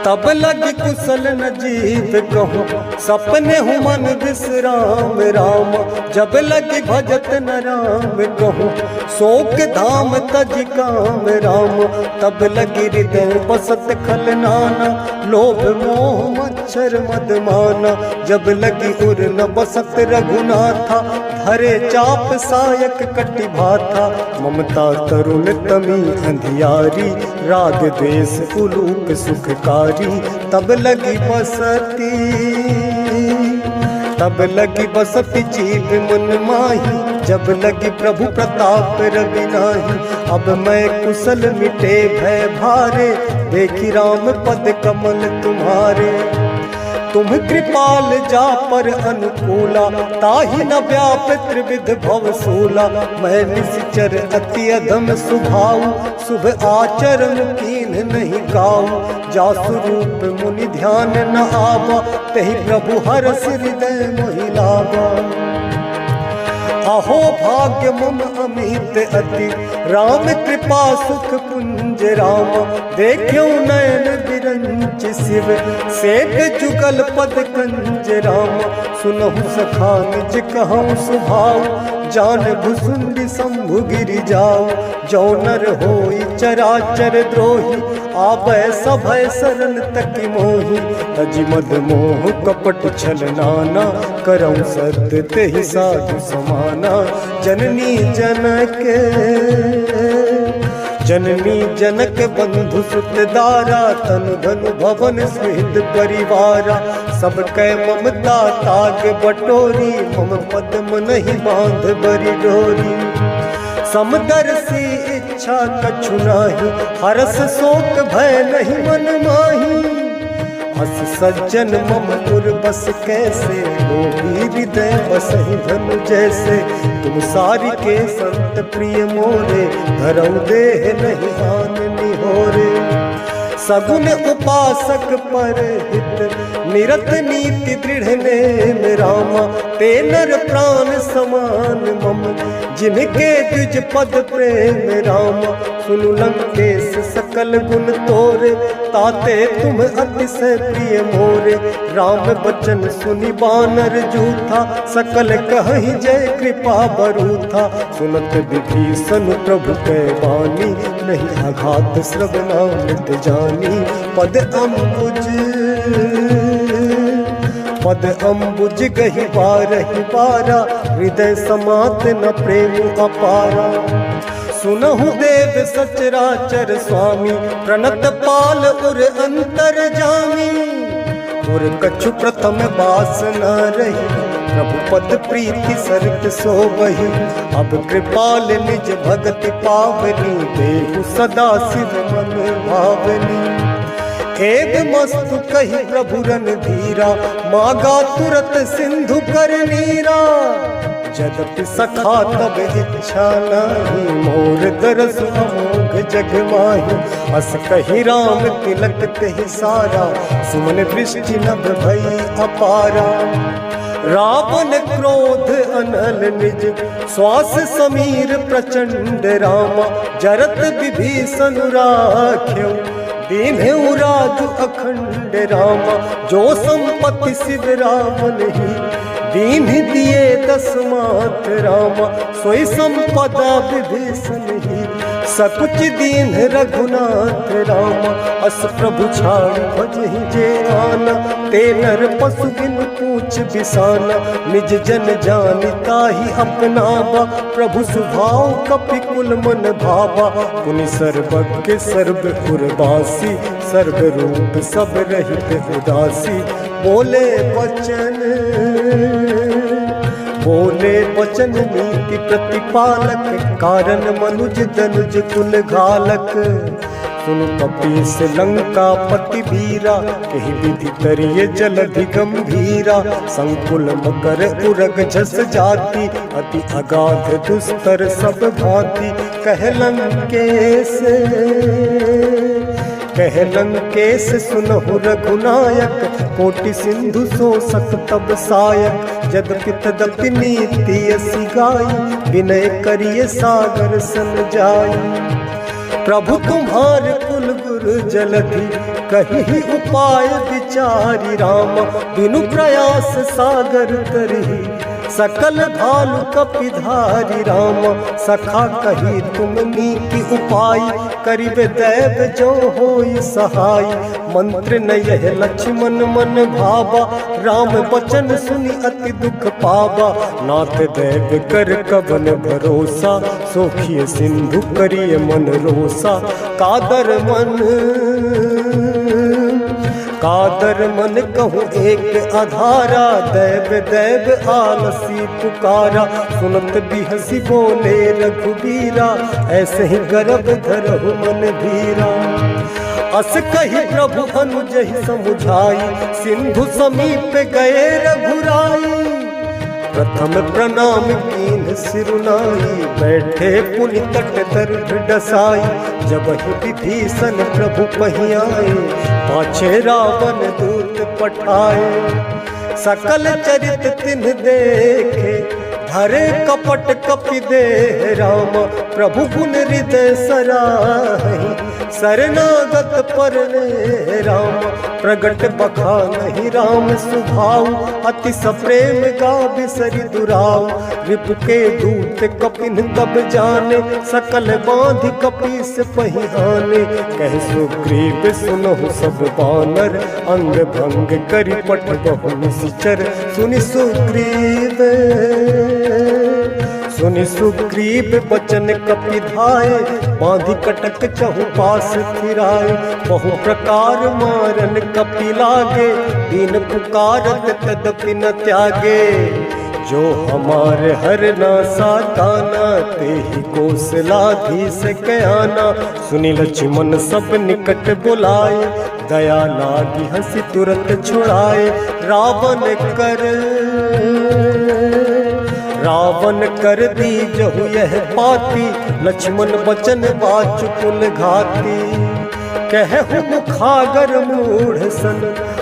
तब लग कुशल न जीव कहूँ सपने हूँ मन विश्राम राम जब लग भजत न राम कहूँ शोक धाम तज काम राम तब लगी हृदय बसत खल नाना लोभ मोह मच्छर मदमाना जब लगी उर न बसत रघुनाथा हरे चाप सायक कटि भाथा ममता तरुण तमी अंधियारी राग द्वेष उलूक सुखकारी तब लगी बसती जीव मन माही जब लगी प्रभु प्रताप रवि नाही अब मैं कुशल मिटे भय भारे देखी राम पद कमल तुम्हारे तुम कृपाल जा पर अनुकूला ताहि न व्याप त्रिविध भव सूला मैं निश्चर अति अधम सुभाऊ शुभ आचरण कीन नहीं गाऊ जासु रूप मुनि ध्यान न आवा तहि प्रभु हरस हृदय मोहिलावा अहो भाग्य मम अमित अति राम कृपा सुख पुंज राम देखो नयन बिरंच शिव सेठ जुगल पद कंज राम सुनहु सखा निज कहूँ सुभाव जान भुसुंडी शंभु गिरि जाओ जो नर होई चराचर द्रोही आबै सभय शरण तकी मोही तजि मद मोह कपट छल नाना करऊँ सत्य तेहि साधु समाना जननी जनक बंधु सुत दारा तनु धनु भवन स्मृत परिवारा सब कै ममता ताग बटोरी मम पद्म नहीं बांध बरी डोरी समदर्शी इच्छा कछु नाही हरस शोक भय नहीं मन माही हस सज्जन मम पुर बस कैसे, लोभी हृदय बसहि धनु जैसे। तुम सारी के संत प्रिय मोरे, धरऊ देह नहीं आन निहोरे। सगुन उपासक पर हित, निरत नीति दृढ़ नेम रामा। ते नर प्राण समान मम, जिनके द्विज पद प्रेम रामा। सुनु लंकेश सकल गुण तोरे, ताते तुम अतिशय प्रिय मोरे। राम बचन सुनि बानर जूथा, सकल कहहि जय कृपा बरूथा। सुनत विभीषण प्रभु कै वाणी, नहीं आघात श्रवणामृत जानी। पद अम्बुज गहि बारहि बारा, हृदय समात न प्रेम अपारा। सुनहु देव सचराचर स्वामी, प्रणत पाल उर अंतर जामी। उर कछु प्रथम बास न रही, प्रभु पद प्रीति सरित सोबहि। अब कृपाल निज भगति पावनी, देहु सदा शिव मन भावनी। खेद मस्तु कही प्रभु रणधीरा, मागा तुरत सिंधु कर नीरा। जदपि सखा तब इच्छा नहीं, मोर दरस अमोघ जग माही। अस कही राम तिलक कही सारा, सुमन दृष्टि नभ भई अपारा। रावण क्रोध अनल निज, श्वास समीर प्रचंड रामा। जरत विभीषण राख्यो, दीन्हु राजु अखंड रामा। जो संपत्ति शिव रावण ही, दीन दिए दस मात रामा। सोई संपदा विभीषण ही, सकुच दीन रघुनाथ रामा। अस प्रभु छाड़ भजहि जे आना, ते नर पशु बिन पूछ बिसाना। निज जन जानिता ही अपनावा, प्रभु सुभाव कपि कुल मन भावा। पुनि सर्वज्ञ सर्व उर्वासी, सर्व रूप सब रहित उदासी। बोले वचन नीति प्रतिपालक, कारण मनुज दनुज कुल घालक। सुनु कपीस लंका पति वीरा, कही विधि करिए जलधि गंभीरा। संकुल मकर उरग झस जाति, अति अगाध दुस्तर सब भांति। कहलन केस सुनहु रघुनायक, कोटि सिंधु शोषक तब सायक। जदपि तदपि नीति असी गाई, विनय करिए सागर सन जाई। प्रभु तुम्हार कुल गुरु जलधि, कही उपाय विचारी रामा। बिनु प्रयास सागर तरही, सकल भालु कपिधारी रामा। सखा कही तुम नीति उपाय, करिबे दैव जो होई सहाय। मंत्र न यह लक्ष्मण मन भावा, राम बचन सुनि अति दुख पावा। नाथ दैव कर कवन भरोसा, सोखिय सिंधु करिय मन रोसा। कादर मन कहूँ एक आधारा, दैव दैव आलसी पुकारा। सुनत बिहसी बोले रघुबीरा, ऐसे ही गर्भ धरहु मन धीरा। अस कही प्रभु अनुजहि समुझाई, सिंधु समीप गए रघुराई। प्रथम प्रणाम कीन्ह सिरुनाई, बैठे पुनि तट दर्भ डसाई। जब ही विभीषण प्रभु पहियाए, पाछे रावण दूत पठाए। सकल चरित तिन्ह देखे, धरे कपट कपि देह रामा। प्रभु गुण हृदय सराहि, शरणागत परने रामा। प्रगट बखानहि राम सुभाव, अति सप्रेम गावि सरि दुराव। रिपु के दूत कपिन तब जाने, सकल बांधि कपीस पहियाने। कह सुग्रीव सुनहु सब बानर, अंग भंग करि पट बहु निश्चर। सुनि सुग्रीव बचन कपिधाए, बांधि कटक चहु पास फिराए। बहु प्रकार मारन कपि लागे, दीन पुकारत तदपि न त्यागे। जो हमारे हर नासा काना ते ही कौशलाधीश कयाना। सुनी लक्ष्मण सब निकट बुलाए, दया लागी हंसी तुरंत छुड़ाए। रावण कर दी जहु यह पाती, लक्ष्मण बचन बाचु कुल घाती। कहु मुखागर मूढ़ सन,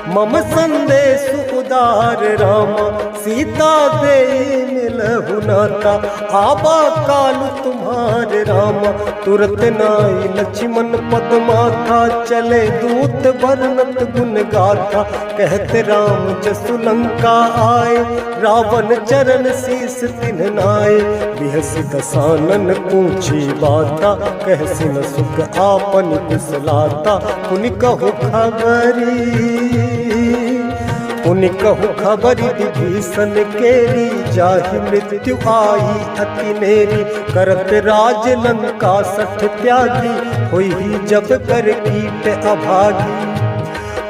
मम संदेश उदार रामा। सीता दे मिलहु नाता, आबा काल तुम्हारे रामा। तुरत नाई लक्ष्मण पद माथा, चले दूत वर्णत गुण गाथा। कहते राम जसु लंका आए, रावण चरण शीस तिन्ह नाए। बिहसि दसानन पूछी बाता, कहसि न सुख आपन कुशलाता। पुनि कहु खबरी विभीषण केरी, जाहि मृत्यु आई अति नेरी। करत राज लंका सठ त्यागी, होई जब कर कीट अभागी।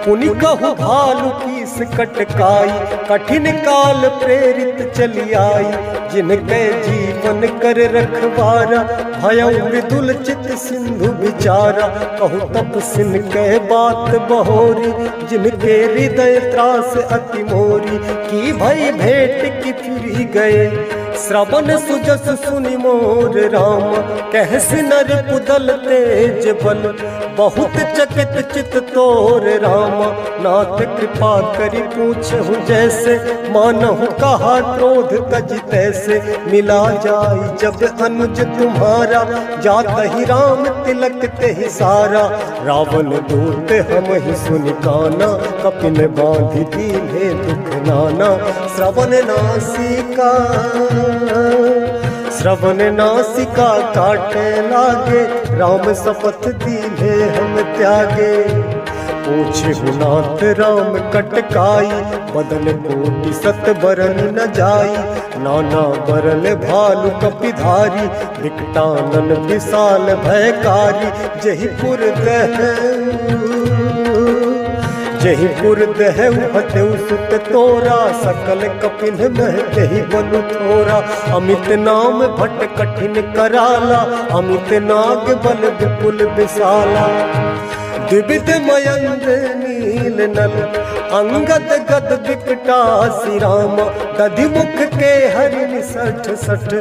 पुनि कहु भालु कीस कटकाई, कठिन काल प्रेरित चली आई। जिनके जीवन कर रखवारा, भयउ मृदुल चित सिंधु विचारा। कहु तपसिन के बात बहोरी, जिनके हृदय त्रास अति मोरी। की भई भेंट की फिरी गए, श्रवण सुजस सुनि मोर राम। कहसि नर पुदल तेज बल, बहुत चकित चित तोर राम। नाथ कृपा करि पूछहु जैसे, मानहु कहा क्रोध तज तैसे। मिला जाई जब अनुज तुम्हारा, जातहि राम तिलक तेहि सारा। रावण दूत हम ही सुनि काना, कपिन बांधि दीन्हे दुख नाना। श्रवण नासिका काटे लागे, राम शपथ दीन्हे हम त्यागे। पूछहु नाथ राम कटकाई, बदन कोटि सत बरन न जाई। नाना बरन भालु कपिधारी, विकटानन विशाल भयकारी। जहिपुर दहु हतउ सुत तोरा, सकल कपिन महतेहि बनु थोरा। अमित नाम भट कठिन कराला, अमित नाग बल विपुल विशाला। द्विविध मयंद्र नील नल, अंगद गद विकटासी रामा। दधि मुख के हरिनि सठ सठ,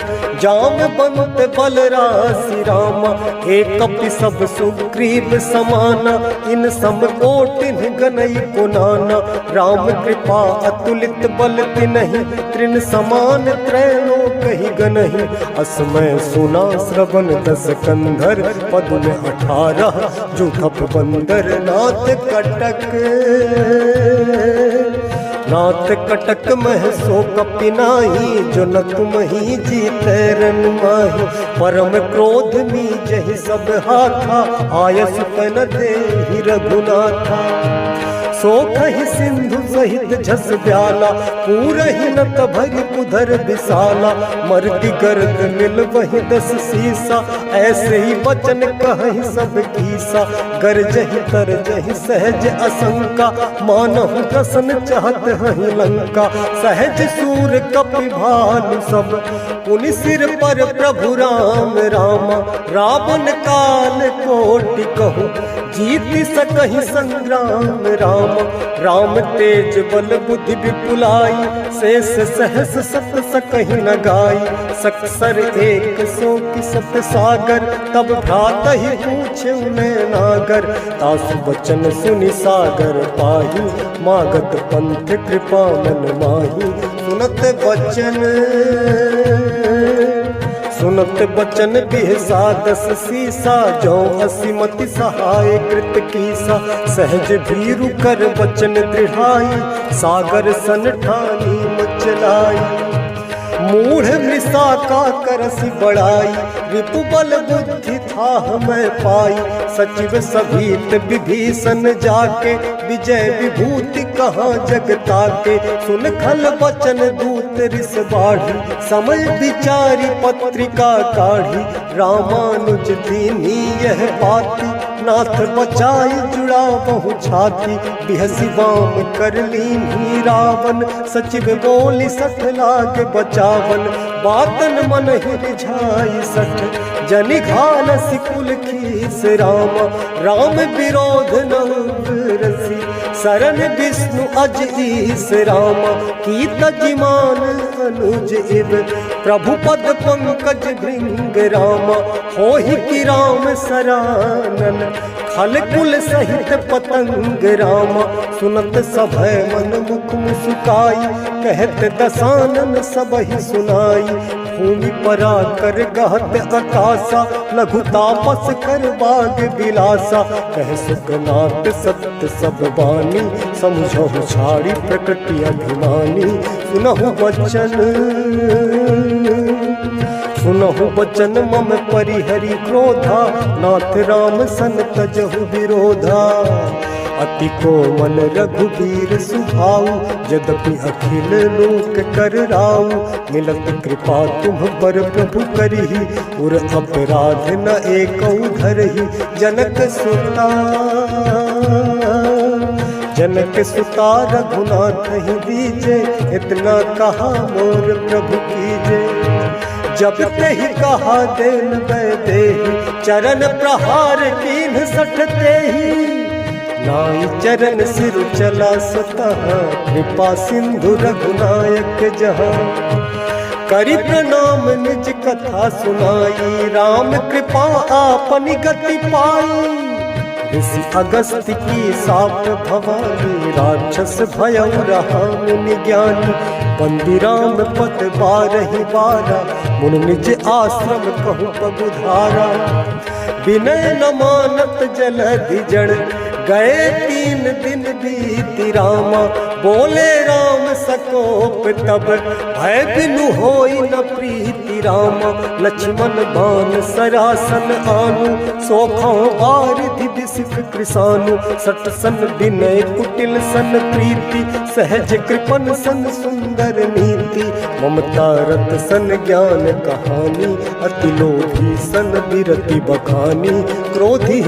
जाम बनुत बलरासी रामा। एक कपि सब सुग्रीव समाना, इन सम कोटिन गनई पुनाना। राम कृपा अतुलित बल तिनहि, तृण समान त्रैलोक ही गनहि। असमय सुना श्रवण दस कंधर, पदुम 18 जुठप बंदर। नाथ कटक मह सो कपिनाही, जो न तुम ही जीते रन माही। परम क्रोध नीजहि सब हाथा, आयस तन देहि रघुनाथा। सो कहि सिंधु सहित झस ब्याला, पूरहि नत भरि उधर विशाला। मर्दि गर्द मिल वहि 10 सीसा, ऐसे ही वचन कहहि सब कीसा। गरजहि तरजहि सहज असंका, मानहु प्रसन्न चाहत हहि लंका। सहज सूर कपि भालु सब, पुनि सिर पर प्रभु राम रामा। रावण काल कोटि कहु, जीति सकहि संग्राम राम। राम तेज बल बुद्धि विपुलाई, शेष सहस सत सकहि न गाई। सकसर एक सो की सत सागर, तब भ्रातहि पूछे नागर। तासु बचन सुनि सागर पाही, मागत पंथ कृपा मन माही। सुनत बचन बिहसा 10 सीसा, जो असीमति सहाय कृत कीसा। सहज भीरु कर बचन दृढ़ाई, सागर सन ठानी मचलाई। मूढ़ मृषा का करसि बड़ाई, रिपु बल बुद्धि था मैं पाई। सचिव सभीत विभीषण जाके, विजय विभूति कहाँ जगता के। सुन खल बचन दूत रिस बाढ़ी, समय विचारी पत्रिका काढ़ी। रामानुज दीनी यह बाती, नाथ बचाई जुड़ा बहु छाती, बिहसी वाम कर लीन्ही रावण, सचिव बोली सठ लाग बचावन, बातन मन ही रिझाई सठ, जनि घाल सिकुल खीस राम, राम विरोध न रसी, शरण विष्णु अज ईस राम, की तजिमान अनुज इव, प्रभु पद पंकज भृंग राम, होहि की राम सरानन, खल कुल सहित पतंग राम, सुनत सभय मन मुख मुस्काई, कहत दसानन सबहि सुनाई, भूमि परा कर गहत आकाशा, लघु तापस कर बाग बिलासा, कह सुखनाथ सत्य सब बानी, समझहु छाड़ी प्रकृति अभिमानी, सुनहु वचन सुनहु वचन मम परिहरि क्रोधा, नाथ राम सन तजहु विरोधा, अति कोमल रघुबीर सुभाऊ, यद्यपि अखिल लोक कर राऊ, मिलत कृपा तुम पर प्रभु करही, उर अपराध न एकौ धरही, जनक सुता रघुनाथ ही दीजे, इतना कहा मोर प्रभु कीजे, जब ते ही कहा देन देहि, चरण प्रहार कीन्ह सठते ही, नाई चरण सिर चला स्वतः, कृपा सिंधु रघुनायक जहाँ, करि प्रणाम निज कथा सुनाई, राम कृपा आपन गति पाई, ऋषि अगस्त्य की साप भवानी, राक्षस भयउ रहा मुनि ज्ञानी, बंदी राम पद बारहि बारा, मुन निज आश्रम कहु पगुधारा, विनय न मानत जलधि जड़, गए 3 दिन बीति रामा, बोले राम सकोप तब, भय बिनु होई न प्रीति रामा, लक्ष्मण बाण सरासन आनु, सोखौ वारिधि बिसिक कृसानु, सट सन विनय कुटिल सन प्रीति, सहज कृपन सन सुंदर नीति, ममता रत सन ज्ञान कहानी, अति लोभी सन विरति बखानी, क्रोधी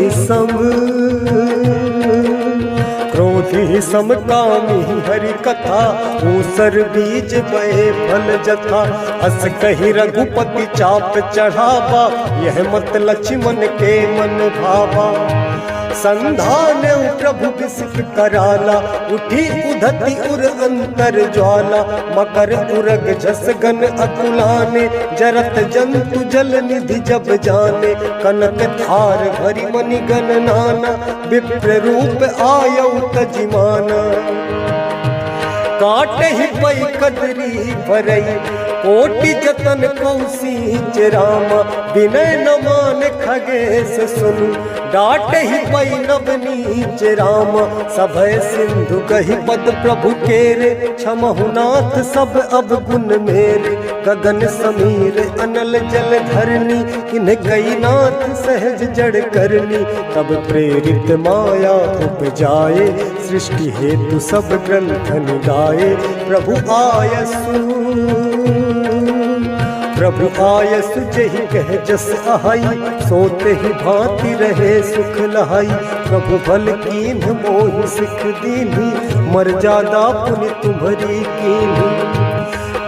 सम कामी हरि कथा, ऊसर बीज बहे फल जथा, अस कही रघुपति चाप चढ़ावा, यह मत लक्ष्मण के मन भावा, संधान प्रभु बिसिक कराला, उठी उधति उर अंतर ज्वाला, मकर उरग झस गन अकुलाने, जरत जंतु जल निधि जब जाने, कनक धार भरी मणि गण नाना, विप्र रूप आयौ तजिमाना, काटे ही पई कदरी भरई, कोटि जतन कौसीच रामा, विनय न मान खगेश सुनु, डाटे ही पई नवनीच रामा, सभय सिंधु कही पद प्रभु केरे, क्षमहु नाथ सब अब गुण मेरे, गगन समीर अनल जल धरनी, किन्ह कई नाथ सहज जड़ करनी, तब प्रेरित माया उपजाए, सृष्टि हेतु सब ग्रंथ निगाए, प्रभु आयसु जहि कह जस आहाई, सोते ही भांति रहे सुख लहाई, प्रभु भल कीन्ह मोहि सिख दीन्ही, मर्यादा पुनि तुम्हरी कीन्ही,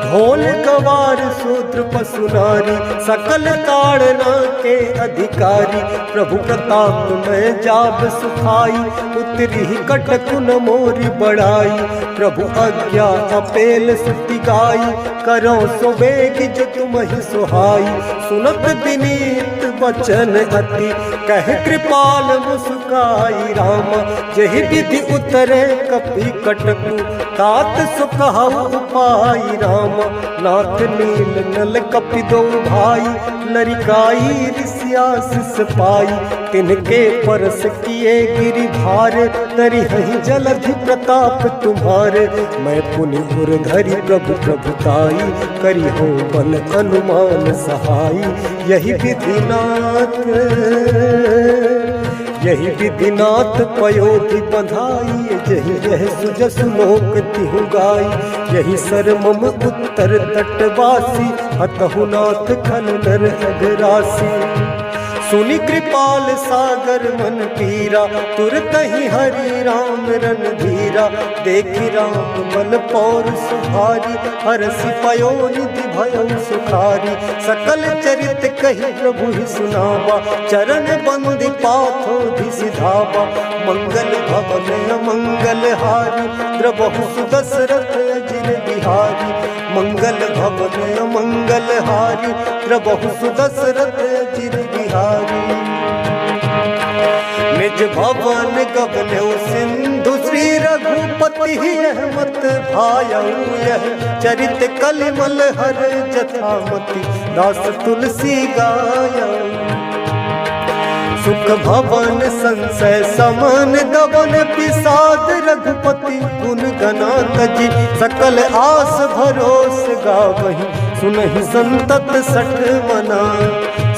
ढोल गवार शूद्र पशु नारी, सकल ताड़ना के अधिकारी, प्रभु प्रताप में जाब सुखाई, उतरी कटकु न मोरी बड़ाई, प्रभु आज्ञा अपेल सुति गाई, करो सो बेग जो तुम ही सुहाई, सुनत विनीत वचन अति, कह कृपाल मुस्काई रामा, जहि विधि उतरे कपि कटकु, तात सुखहु उपाई रामा, नाथ नील नल कपि दो भाई, लरिकाई ऋषियासिस पाई, तिनके परस किए गिरि भार, तरि हहि जलधि प्रताप तुम्हारे, मैं पुनि उर धरि प्रभु प्रभुताई, करि हो बल अनुमान सहाई, यही विधिनाथ पयोधि बधाई, जहि यह सुजसु लोक तिहु गाई, यही सर मम उत्तर तटवासी, हतहु नाथ खल नर अघरासी, सुनि कृपाल सागर मन पीरा, तुरत ही हरि राम रणधीरा। देखि राम बल पौर सुधारी, हरसि पयो निधि भयो सुखारी। सकल चरित कहि प्रभु ही सुनावा, चरण बंदि पाथो सिधावा। मंगल भवन अमंगल हारी, द्रबहु सुदशरथ अजिर बिहारी। मंगल भवन अमंगल हारी, द्रबहु सुदशरथ अजिर बिहारी। निज भवन गबनौ सिंधु, श्री रघुपति यह मत भायऊ। यह चरित कलिमल हर जथामति, दास तुलसी गायऊ। सुख भवन संशय समन दबन, पिसाद रघुपति गुण गना तजी। सकल आस भरोस गावहि, सुनहि संतत सठ मना।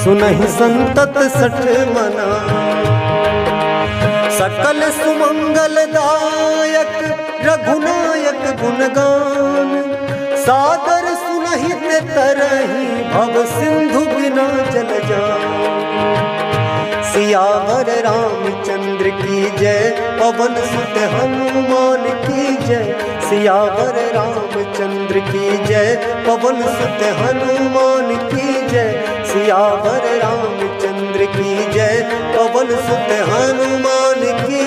सुनहि संतत सठ मना। सकल सुमंगल दायक रघुनायक गुणगान, सादर सुनहि ते तरहि, भव सिंधु बिना जल जान। सियावर रामचंद्र की जय, पवन सुत हनुमान की जय। सियावर रामचंद्र की जय, पवन सुत हनुमान की जय। सियावर रामचंद्र की जय, पवन सुत हनुमान की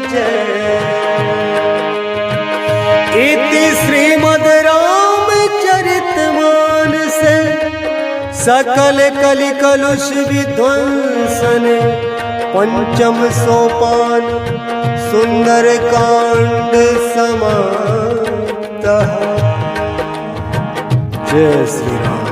जय। इति श्रीमद् रामचरितमानस, सकल कलि कलुष विध्वंसन। पंचम सोपान सुंदर कांड समाप्त। जय श्री राम।